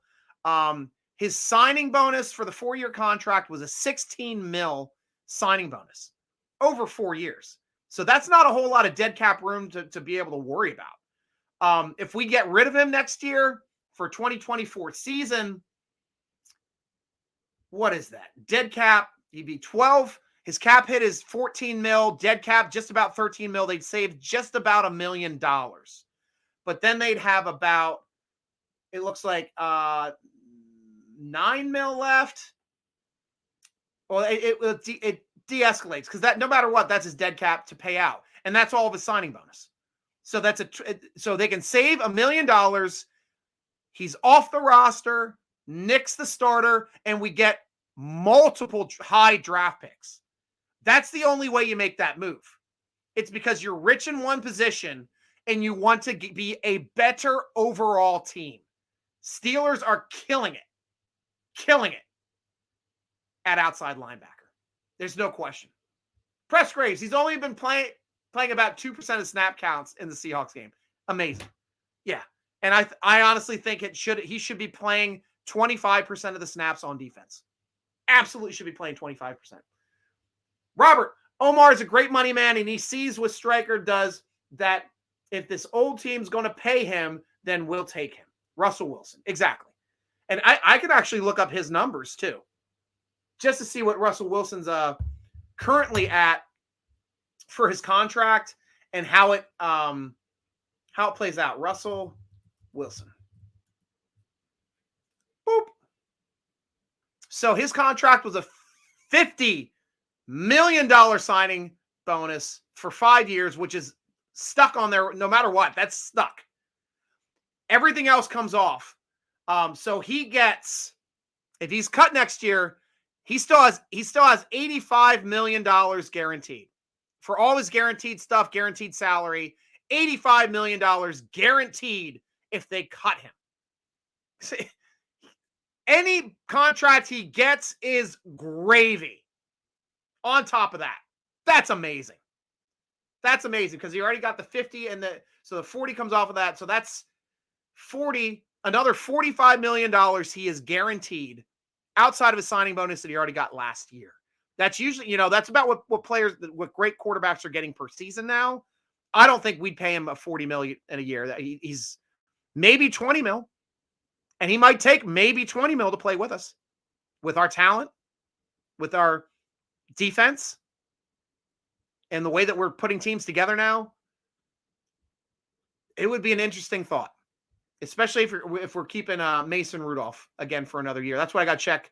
His signing bonus for the 4-year contract was a $16 million signing bonus over 4 years. So that's not a whole lot of dead cap room to be able to worry about. If we get rid of him next year for 2024 season, what is that? Dead cap, he'd be 12. His cap hit is 14 mil. Dead cap, just about 13 mil. They'd save just about $1 million. But then they'd have about, it looks like 9 mil left. Well, it de-escalates, because that, no matter what, that's his dead cap to pay out. And that's all of his signing bonus. So so they can save $1 million. He's off the roster. Nick's the starter, and we get multiple high draft picks. That's the only way you make that move. It's because you're rich in one position and you want to be a better overall team. Steelers are killing it at outside linebacker. There's no question. Press Graves, he's only been playing about 2% of snap counts in the Seahawks game. Amazing. Yeah. And I honestly think he should be playing 25% of the snaps on defense. Absolutely should be playing 25%. Robert, Omar is a great money man, and he sees what Stryker does, that if this old team's going to pay him, then we'll take him. Russell Wilson. Exactly. And I could actually look up his numbers too, just to see what Russell Wilson's currently at for his contract and how it plays out. Russell Wilson. Boop. So his contract was a $50 million signing bonus for 5 years, which is stuck on there no matter what. That's stuck. Everything else comes off. So he gets, if he's cut next year, he still has $85 million guaranteed for all his guaranteed stuff, guaranteed salary. $85 million guaranteed if they cut him. See, any contract he gets is gravy. On top of that, that's amazing. That's amazing, because he already got the 50 and so the 40 comes off of that. So that's 40, another $45 million he is guaranteed outside of his signing bonus that he already got last year. That's usually, that's about what great quarterbacks are getting per season now. I don't think we'd pay him a $40 million in a year. He's maybe 20 mil, and he might take maybe 20 mil to play with us, with our talent, with our defense, and the way that we're putting teams together now. It would be an interesting thought, especially if we're keeping Mason Rudolph again for another year. That's why I got to check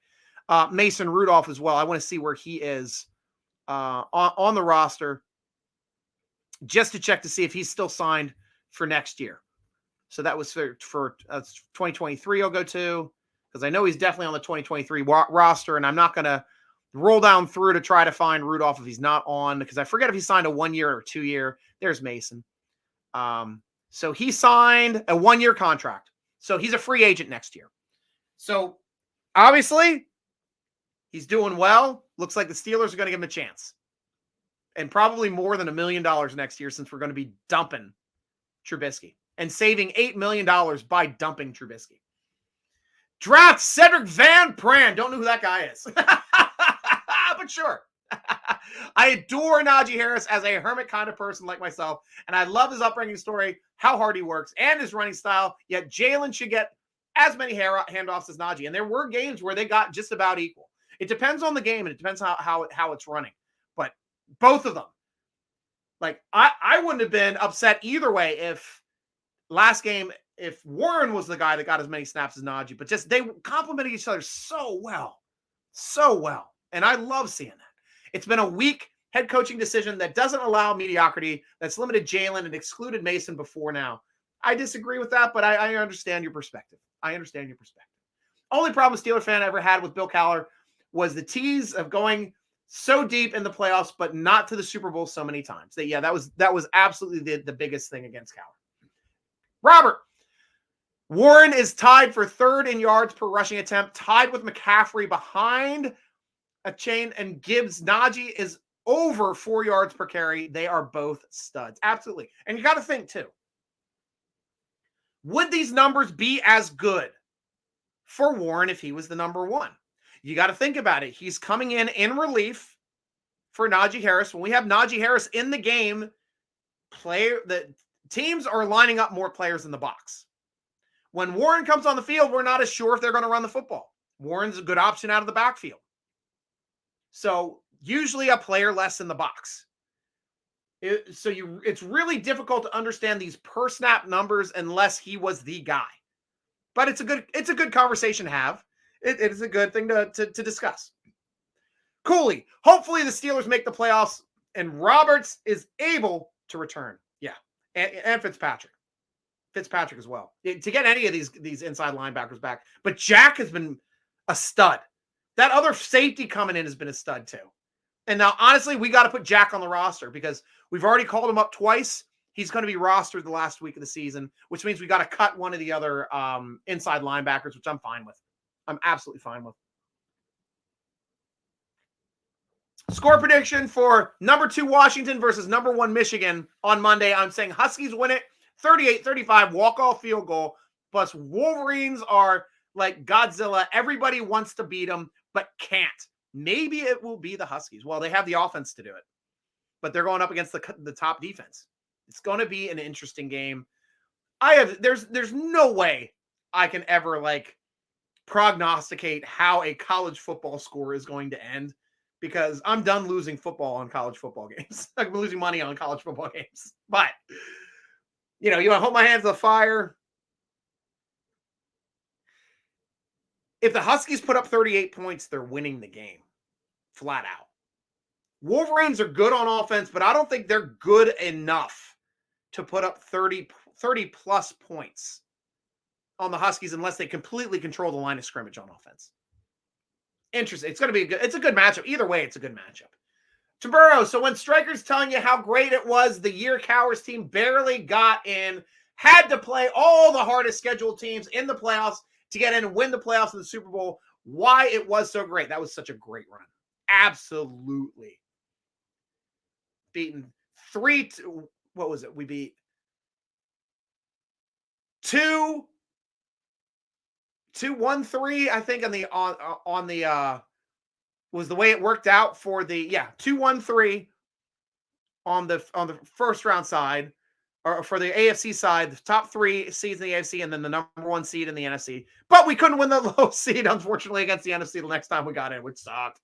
Mason Rudolph as well. I want to see where he is on the roster, just to check to see if he's still signed for next year. So that was for 2023 I'll go to, because I know he's definitely on the 2023 roster, and I'm not going to roll down through to try to find Rudolph if he's not on, because I forget if he signed a 1 year or 2 year. There's Mason. So he signed a 1 year contract. So he's a free agent next year. So obviously he's doing well. Looks like the Steelers are going to give him a chance. And probably more than $1 million next year, since we're going to be dumping Trubisky and saving $8 million by dumping Trubisky. Draft Cedric Van Pran. Don't know who that guy is. But sure. I adore Najee Harris as a hermit kind of person like myself, and I love his upbringing story, how hard he works, and his running style, yet Jalen should get as many handoffs as Najee. And there were games where they got just about equal. It depends on the game, and it depends how it's running. But both of them, like, I wouldn't have been upset either way if last game, if Warren was the guy that got as many snaps as Najee, but just they complimented each other so well. So well. And I love seeing that. It's been a weak head coaching decision that doesn't allow mediocrity, that's limited Jalen and excluded Mason before now. I disagree with that, but I understand your perspective. I understand your perspective. Only problem a Steeler fan ever had with Bill Cowher was the tease of going so deep in the playoffs, but not to the Super Bowl so many times. That was absolutely the biggest thing against Cowher. Robert, Warren is tied for third in yards per rushing attempt, tied with McCaffrey behind a chain, and Gibbs. Najee is over 4 yards per carry. They are both studs. Absolutely. And you got to think too, would these numbers be as good for Warren if he was the number one? You got to think about it. He's coming in relief for Najee Harris. When we have Najee Harris in the game, the teams are lining up more players in the box. When Warren comes on the field, we're not as sure if they're going to run the football. Warren's a good option out of the backfield. So usually a player less in the box. It's really difficult to understand these per snap numbers unless he was the guy. But it's a good conversation to have. It is a good thing to discuss. Cooley, hopefully the Steelers make the playoffs and Roberts is able to return. Yeah, and Fitzpatrick as well, to get any of these inside linebackers back. But Jack has been a stud. That other safety coming in has been a stud too. And now, honestly, we got to put Jack on the roster because we've already called him up twice. He's going to be rostered the last week of the season, which means we got to cut one of the other inside linebackers, which I'm fine with. I'm absolutely fine with. Score prediction for number 2 Washington versus number 1 Michigan on Monday. I'm saying Huskies win it 38-35, walk-off field goal. Plus Wolverines are like Godzilla. Everybody wants to beat them, but can't. Maybe it will be the Huskies. Well, they have the offense to do it, but they're going up against the top defense. It's going to be an interesting game. There's no way I can ever prognosticate how a college football score is going to end because I'm done losing football on college football games. I'm losing money on college football games. But, you want to hold my hands to the fire. If the Huskies put up 38 points, they're winning the game. Flat out. Wolverines are good on offense, but I don't think they're good enough to put up 30 plus points on the Huskies unless they completely control the line of scrimmage on offense. Interesting. It's a good matchup. Either way, it's a good matchup. Taburo, so when Stryker's telling you how great it was the year Cowher's team barely got in, had to play all the hardest scheduled teams in the playoffs to get in and win the playoffs in the Super Bowl, why it was so great. That was such a great run. Absolutely. Beaten 3, what was it? We beat 2-1-3, I think on the was the way it worked out for the 2-1-3 on the first round side, or for the AFC side, the top 3 seeds in the AFC, and then the number 1 seed in the NFC. But we couldn't win the low seed, unfortunately, against the NFC the next time we got in, which sucked.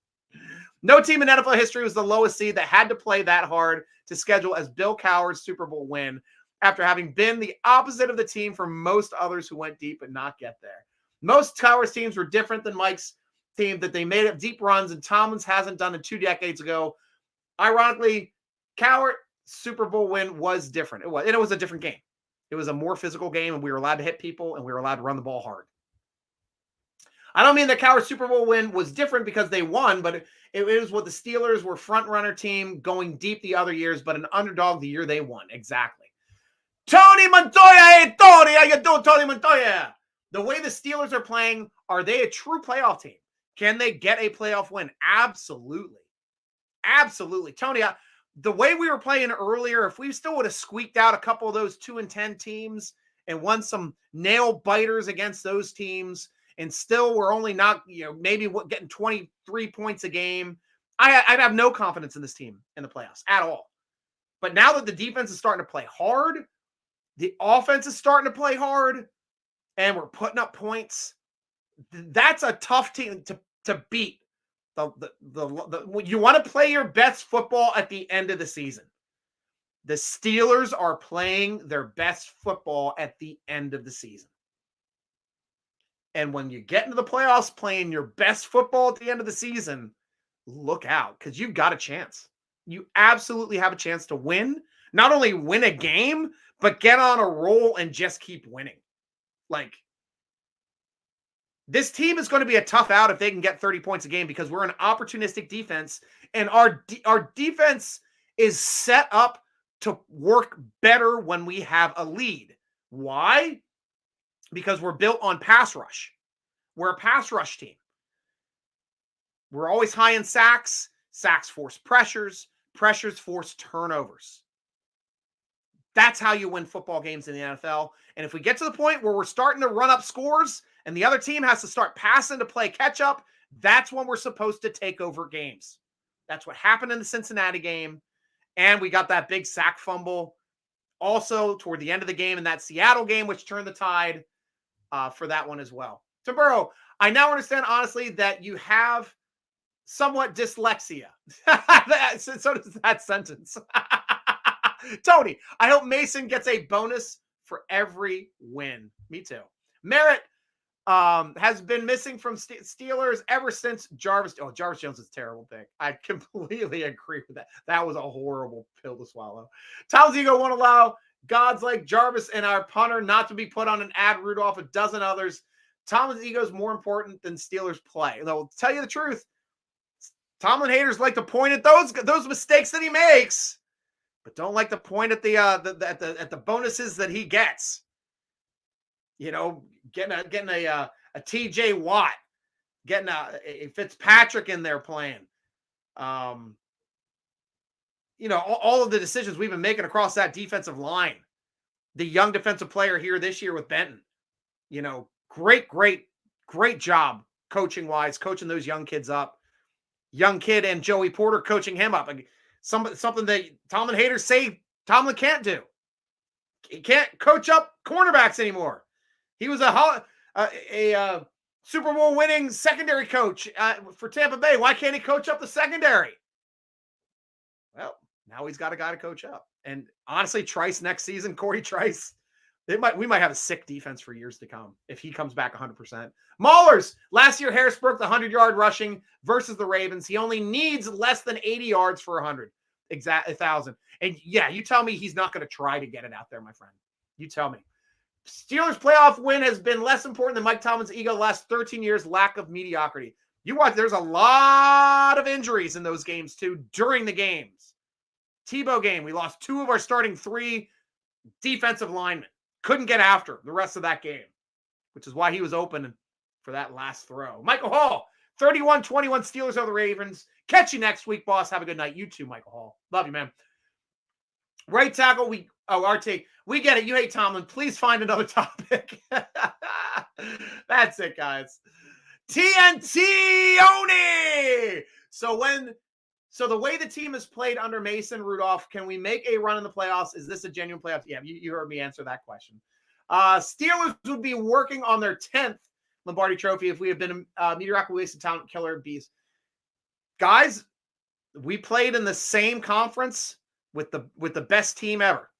No team in NFL history was the lowest seed that had to play that hard to schedule as Bill Cowher's Super Bowl win. after having been the opposite of the team for most others who went deep but not get there. Most Cowboys teams were different than Mike's team, that they made up deep runs, and Tomlin's hasn't done it 2 decades ago. Ironically, Coward Super Bowl win was different. It was a different game. It was a more physical game, and we were allowed to hit people, and we were allowed to run the ball hard. I don't mean the Coward Super Bowl win was different because they won, but it was what the Steelers were front runner team going deep the other years, but an underdog the year they won. Exactly. Tony Montoya, hey Tony, how you doing, Tony Montoya? The way the Steelers are playing, are they a true playoff team? Can they get a playoff win? Absolutely. Absolutely. Tony, the way we were playing earlier, if we still would have squeaked out a couple of those 2-10 teams and won some nail biters against those teams, and still we're only not, maybe getting 23 points a game, I'd have no confidence in this team in the playoffs at all. But now that the defense is starting to play hard, the offense is starting to play hard, and we're putting up points, that's a tough team to beat. You want to play your best football at the end of the season. The Steelers are playing their best football at the end of the season. And when you get into the playoffs playing your best football at the end of the season, look out, because you've got a chance. You absolutely have a chance to win. Not only win a game, but get on a roll and just keep winning. Like, this team is going to be a tough out if they can get 30 points a game, because we're an opportunistic defense, and our defense is set up to work better when we have a lead. Why? Because we're built on pass rush. We're a pass rush team. We're always high in sacks. Sacks force pressures. Pressures force turnovers. That's how you win football games in the NFL. And if we get to the point where we're starting to run up scores and the other team has to start passing to play catch up, that's when we're supposed to take over games. That's what happened in the Cincinnati game. And we got that big sack fumble also toward the end of the game in that Seattle game, which turned the tide for that one as well. Tim Burrow, I now understand, honestly, that you have somewhat dyslexia. So does that sentence. Tony, I hope Mason gets a bonus for every win. Me too. Merritt has been missing from Steelers ever since Jarvis. Oh, Jarvis Jones is a terrible pick. I completely agree with that. That was a horrible pill to swallow. Tom's ego won't allow gods like Jarvis and our punter not to be put on an ad. Rudolph, a dozen others. Tomlin's ego is more important than Steelers play. They'll tell you the truth. Tomlin haters like to point at those mistakes that he makes, but don't like to point at the bonuses that he gets. Getting a TJ Watt, getting a Fitzpatrick in there playing. All of the decisions we've been making across that defensive line. The young defensive player here this year with Benton. Great job coaching wise, coaching those young kids up. Young kid and Joey Porter coaching him up. Something that Tomlin haters say Tomlin can't do. He can't coach up cornerbacks anymore. He was a Super Bowl winning secondary coach for Tampa Bay. Why can't he coach up the secondary? Well, now he's got a guy to coach up. And honestly, Trice next season, Corey Trice, we might have a sick defense for years to come if he comes back 100%. Maulers, last year Harris broke the 100-yard rushing versus the Ravens. He only needs less than 80 yards for 1,000. And yeah, you tell me he's not going to try to get it out there, my friend. You tell me. Steelers playoff win has been less important than Mike Tomlin's ego the last 13 years, lack of mediocrity. You watch, there's a lot of injuries in those games too during the games. Tebow game, we lost 2 of our starting 3 defensive linemen. Couldn't get after the rest of that game, which is why he was open for that last throw. Michael Hall, 31-21 Steelers over the Ravens. Catch you next week, boss. Have a good night. You too, Michael Hall. Love you, man. Right tackle, RT. We get it. You hate Tomlin. Please find another topic. That's it, guys. TNT Oni. So the way the team has played under Mason Rudolph, can we make a run in the playoffs? Is this a genuine playoff? Yeah, you heard me answer that question. Steelers would be working on their 10th Lombardi Trophy if we had been mediocrity wasted talent killer bees. Guys, we played in the same conference with the best team ever.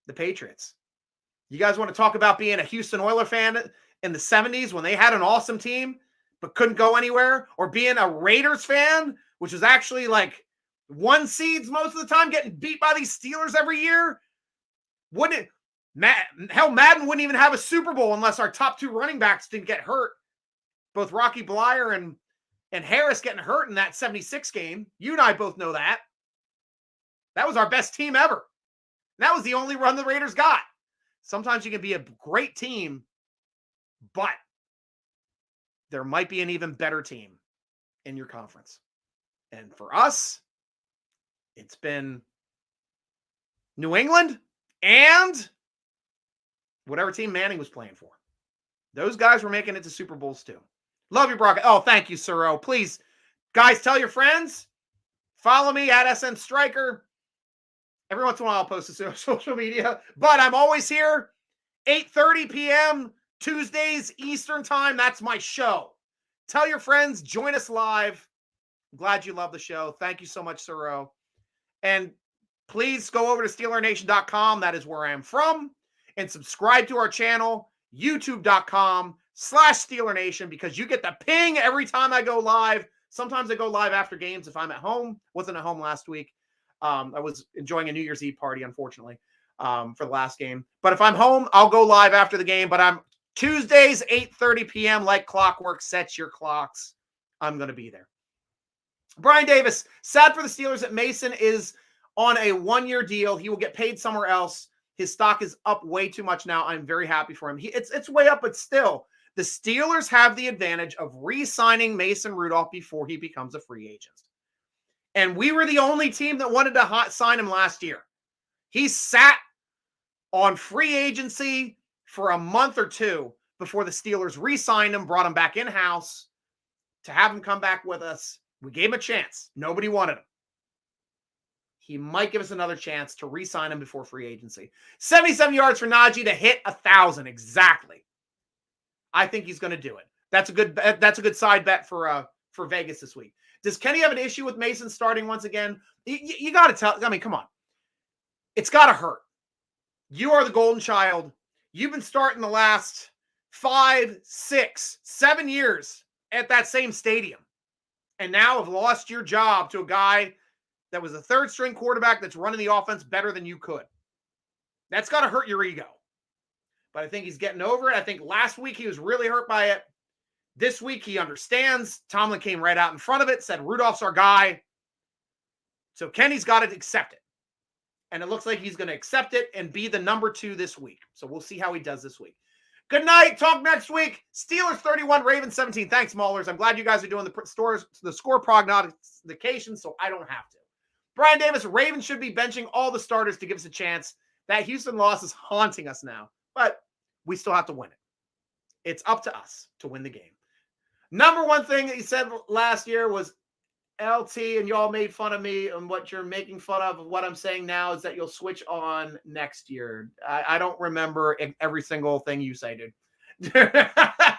The Patriots. You guys want to talk about being a Houston Oilers fan in the 70s when they had an awesome team but couldn't go anywhere? Or being a Raiders fan, which was actually like 1 seeds most of the time, getting beat by these Steelers every year? Wouldn't it? Madden wouldn't even have a Super Bowl unless our top 2 running backs didn't get hurt. Both Rocky Blyer and Harris getting hurt in that 76 game. You and I both know that. That was our best team ever. That was the only run the Raiders got. Sometimes you can be a great team, but there might be an even better team in your conference. And for us, it's been New England and whatever team Manning was playing for. Those guys were making it to Super Bowls too. Love you, Brock. Oh, thank you, Suro. Please, guys, tell your friends. Follow me at SN Stryker. Every once in a while, I'll post to social media. But I'm always here, 8:30 p.m. Tuesdays, Eastern time. That's my show. Tell your friends. Join us live. I'm glad you love the show. Thank you so much, Suro. And please go over to SteelerNation.com. That is where I am from. And subscribe to our channel, YouTube.com/SteelerNation, because you get the ping every time I go live. Sometimes I go live after games if I'm at home. Wasn't at home last week. I was enjoying a New Year's Eve party, unfortunately, for the last game. But if I'm home, I'll go live after the game. But I'm Tuesdays, 8:30 p.m. like clockwork. Set your clocks. I'm going to be there. Brian Davis, sad for the Steelers that Mason is on a 1-year deal. He will get paid somewhere else. His stock is up way too much now. I'm very happy for him. It's way up, but still, the Steelers have the advantage of re-signing Mason Rudolph before he becomes a free agent. And we were the only team that wanted to sign him last year. He sat on free agency for a month or 2 before the Steelers re-signed him, brought him back in-house to have him come back with us. We gave him a chance. Nobody wanted him. He might give us another chance to re-sign him before free agency. 77 yards for Najee to hit 1,000 exactly. I think he's going to do it. That's a good side bet for Vegas this week. Does Kenny have an issue with Mason starting once again? You got to tell. I mean, come on. It's got to hurt. You are the golden child. You've been starting the last 5, 6, 7 years at that same stadium. And now have lost your job to a guy that was a 3rd-string quarterback that's running the offense better than you could. That's got to hurt your ego. But I think he's getting over it. I think last week he was really hurt by it. This week he understands. Tomlin came right out in front of it, said Rudolph's our guy. So Kenny's got to accept it. And it looks like he's going to accept it and be the number 2 this week. So we'll see how he does this week. Good night. Talk next week. Steelers 31, Ravens 17. Thanks, Maulers. I'm glad you guys are doing the score prognostication so I don't have to. Brian Davis, Ravens should be benching all the starters to give us a chance. That Houston loss is haunting us now. But we still have to win it. It's up to us to win the game. Number one thing that you said last year was LT, and y'all made fun of me, and what you're making fun of what I'm saying now is that you'll switch on next year. I don't remember every single thing you say, dude. I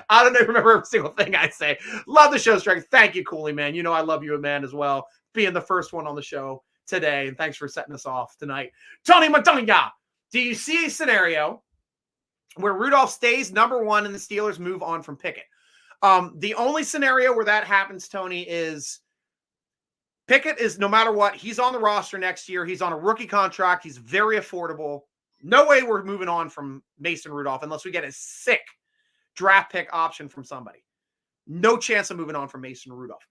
don't even remember every single thing I say. Love the show, Stryker. Thank you, Cooley, man. You know I love you, man, as well. Being the first one on the show today, and thanks for setting us off tonight. Tony Montagna, do you see a scenario where Rudolph stays number 1 and the Steelers move on from Pickett? The only scenario where that happens, Tony, is Pickett is, no matter what, he's on the roster next year. He's on a rookie contract. He's very affordable. No way we're moving on from Mason Rudolph unless we get a sick draft pick option from somebody. No chance of moving on from Mason Rudolph.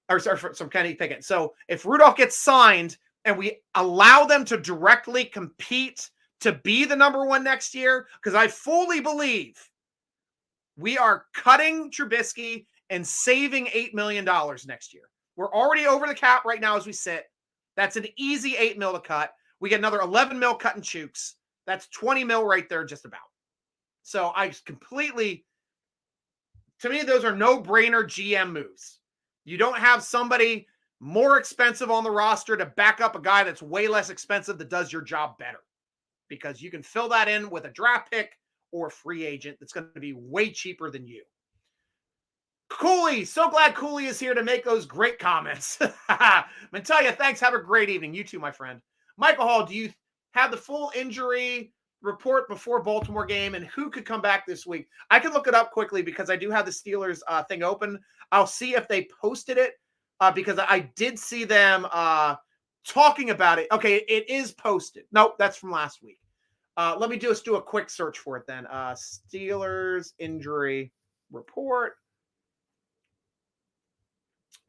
Or sorry, from Kenny Pickett. So if Rudolph gets signed and we allow them to directly compete to be the number 1 next year, because I fully believe we are cutting Trubisky and saving $8 million next year. We're already over the cap right now as we sit. That's an easy $8 million to cut. We get another $11 million cut in Chooks. That's $20 million right there just about. So I completely, to me, those are no-brainer GM moves. You don't have somebody more expensive on the roster to back up a guy that's way less expensive that does your job better. Because you can fill that in with a draft pick or a free agent that's going to be way cheaper than you. Cooley, so glad Cooley is here to make those great comments. Mantelia, thanks. Have a great evening. You too, my friend. Michael Hall, do you have the full injury report before Baltimore game and who could come back this week. I can look it up quickly because I do have the Steelers thing open. I'll see if they posted it because I did see them talking about it. Okay, it is posted. Nope, that's from last week. Let me just do a quick search for it then. Steelers injury report.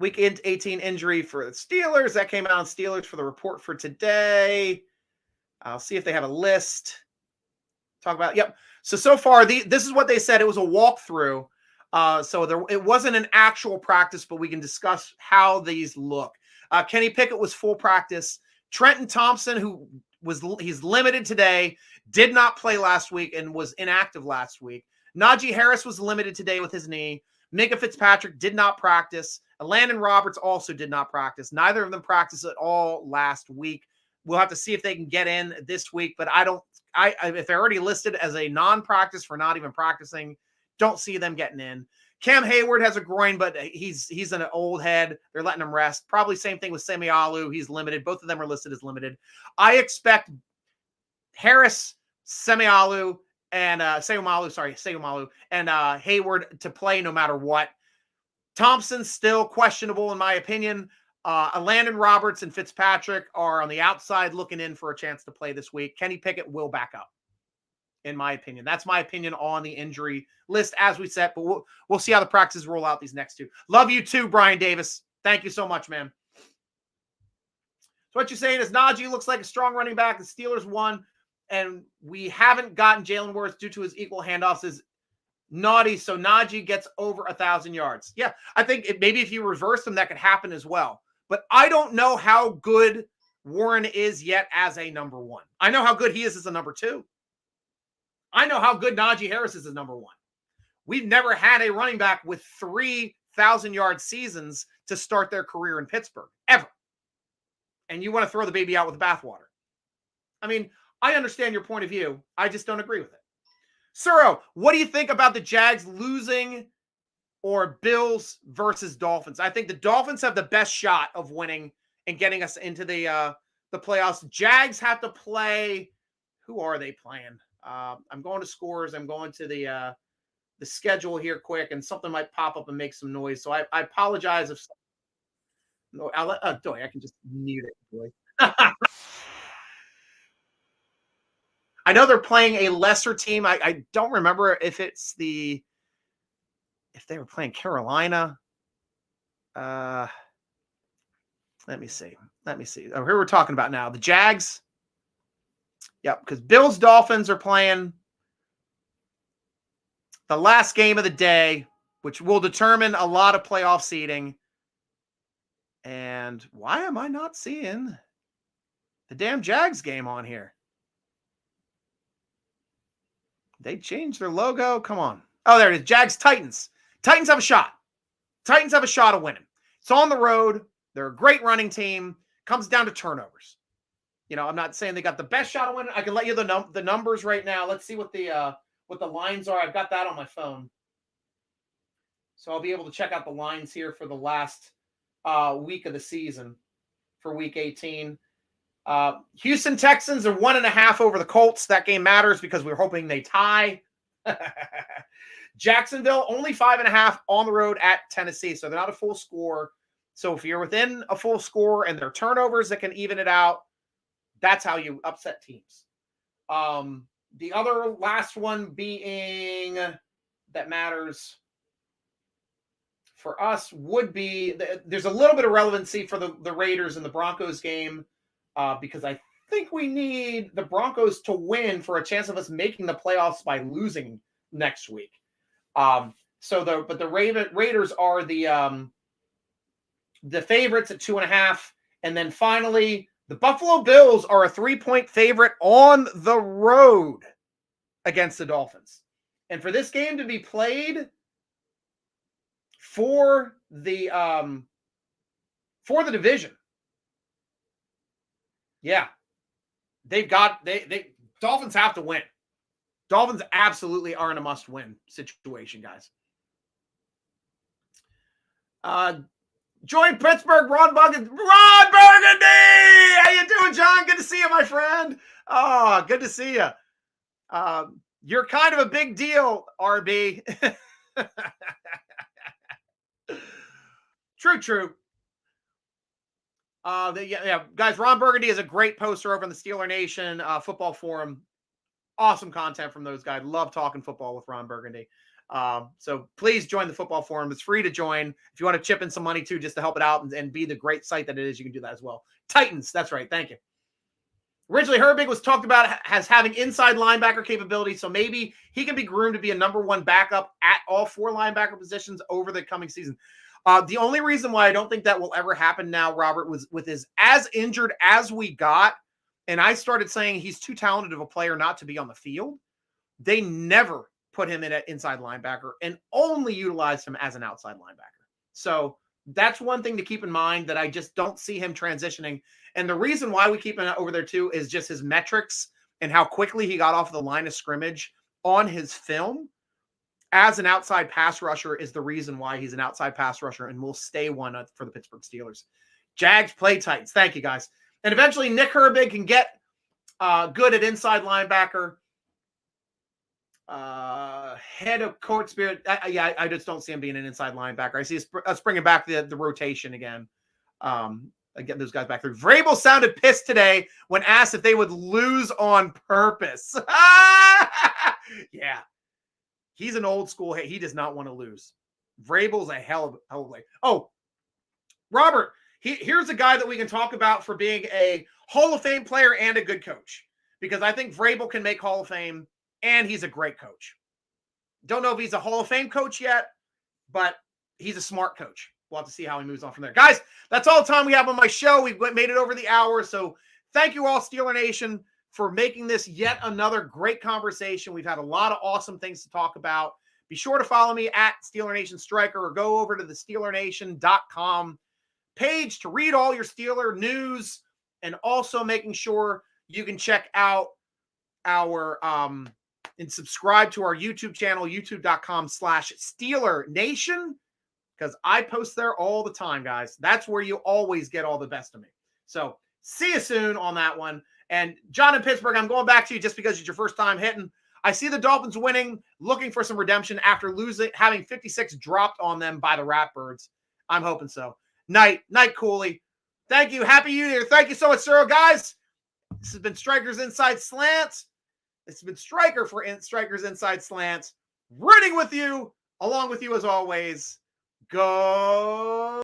Week 18 injury for the Steelers. That came out on Steelers for the report for today. I'll see if they have a list. Talk about, yep. So far, this is what they said. It was a walkthrough. It wasn't an actual practice, but we can discuss how these look. Kenny Pickett was full practice. Trenton Thompson, he's limited today, did not play last week and was inactive last week. Najee Harris was limited today with his knee. Minka Fitzpatrick did not practice. Landon Roberts also did not practice. Neither of them practiced at all last week. We'll have to see if they can get in this week, but if they're already listed as a non-practice for not even practicing, don't see them getting in. Cam Hayward has a groin, but he's an old head. They're letting him rest. Probably same thing with Semialu. He's limited. Both of them are listed as limited. I expect Harris, Semialu, and Seumalu, and Hayward to play no matter what. Thompson's still questionable in my opinion. Landon Roberts and Fitzpatrick are on the outside looking in for a chance to play this week. Kenny Pickett will back up, in my opinion. That's my opinion on the injury list as we set, but we'll see how the practices roll out these next two. Love you too, Brian Davis. Thank you so much, man. So what you're saying is Najee looks like a strong running back. The Steelers won, and we haven't gotten Jalen Wirfs due to his equal handoffs is naughty, so Najee gets over 1,000 yards. Yeah, I think maybe if you reverse them, that could happen as well. But I don't know how good Warren is yet as a number one. I know how good he is as a number two. I know how good Najee Harris is as number one. We've never had a running back with 3,000-yard seasons to start their career in Pittsburgh, ever. And you want to throw the baby out with the bathwater. I mean, I understand your point of view. I just don't agree with it. Suro, what do you think about the Jags losing or Bills versus Dolphins? I think the Dolphins have the best shot of winning and getting us into the playoffs. Jags have to play. Who are they playing? I'm going to scores. I'm going to the schedule here quick, and something might pop up and make some noise. So I apologize if. No, I can just mute it. Boy. I know they're playing a lesser team. I don't remember if they were playing Carolina. Let me see. Oh, here we're talking about now. The Jags. Yep, because Bills Dolphins are playing the last game of the day, which will determine a lot of playoff seeding. And why am I not seeing the damn Jags game on here? They changed their logo. Come on. Oh, there it is. Jags Titans. Titans have a shot. Titans have a shot of winning. It's on the road. They're a great running team. Comes down to turnovers. You know, I'm not saying they got the best shot of winning. I can let you the numbers right now. Let's see what the lines are. I've got that on my phone. So I'll be able to check out the lines here for the last week of the season for week 18. Houston Texans are 1.5 over the Colts. That game matters because we're hoping they tie. Jacksonville only 5.5 on the road at Tennessee. So they're not a full score. So if you're within a full score and there are turnovers that can even it out, that's how you upset teams. The other last one being that matters for us would be there's a little bit of relevancy for the Raiders and the Broncos game because I think we need the Broncos to win for a chance of us making the playoffs by losing next week. But the Raiders are the favorites at 2.5, and then finally the Buffalo Bills are a 3-point favorite on the road against the Dolphins, and for this game to be played for the division. Yeah. Dolphins have to win. Dolphins absolutely are in a must-win situation, guys. Join Pittsburgh, Ron Burgundy. How you doing, John? Good to see you, my friend. Oh, good to see you. You're kind of a big deal, RB. True. Guys, Ron Burgundy is a great poster over on the Steeler Nation football forum. Awesome content from those guys. Love talking football with Ron Burgundy. So please join the football forum. It's free to join. If you want to chip in some money too, just to help it out and be the great site that it is, you can do that as well. Titans, that's right. Thank you. Originally, Herbig was talked about as having inside linebacker capability, so maybe he can be groomed to be a number one backup at all four linebacker positions over the coming season. The only reason why I don't think that will ever happen now, Robert, was with his as injured as we got, and I started saying he's too talented of a player not to be on the field. They never put him in at inside linebacker and only utilized him as an outside linebacker. So that's one thing to keep in mind, that I just don't see him transitioning. And the reason why we keep him over there too is just his metrics and how quickly he got off the line of scrimmage on his film as an outside pass rusher is the reason why he's an outside pass rusher and will stay one for the Pittsburgh Steelers. Jags play Titans. Thank you, guys. And eventually Nick Herbig can get good at inside linebacker. Head of court spirit. I just don't see him being an inside linebacker. I see us bringing back the rotation again. Get those guys back there. Vrabel sounded pissed today when asked if they would lose on purpose. Yeah. He's an old school. He does not want to lose. Vrabel's a hell of a. Oh, Robert, here's a guy that we can talk about for being a Hall of Fame player and a good coach, because I think Vrabel can make Hall of Fame and he's a great coach. Don't know if he's a Hall of Fame coach yet, but he's a smart coach. We'll have to see how he moves on from there. Guys, that's all the time we have on my show. We've made it over the hour. So thank you all, Steeler Nation, for making this yet another great conversation. We've had a lot of awesome things to talk about. Be sure to follow me at Steeler Nation Stryker, or go over to the SteelerNation.com page to read all your Steeler news, and also making sure you can check out our and subscribe to our YouTube channel, youtube.com/Steeler Nation, because I post there all the time, guys. That's where you always get all the best of me. So see you soon on that one. And John in Pittsburgh, I'm going back to you just because it's your first time hitting. I see the Dolphins winning, looking for some redemption after having 56 dropped on them by the Ratbirds. I'm hoping so. Night, Cooley. Thank you. Happy New Year. Thank you so much, sir. Guys, this has been Stryker's Inside Slant. This has been Stryker for Stryker's Inside Slant. Rooting with you, along with you as always. Go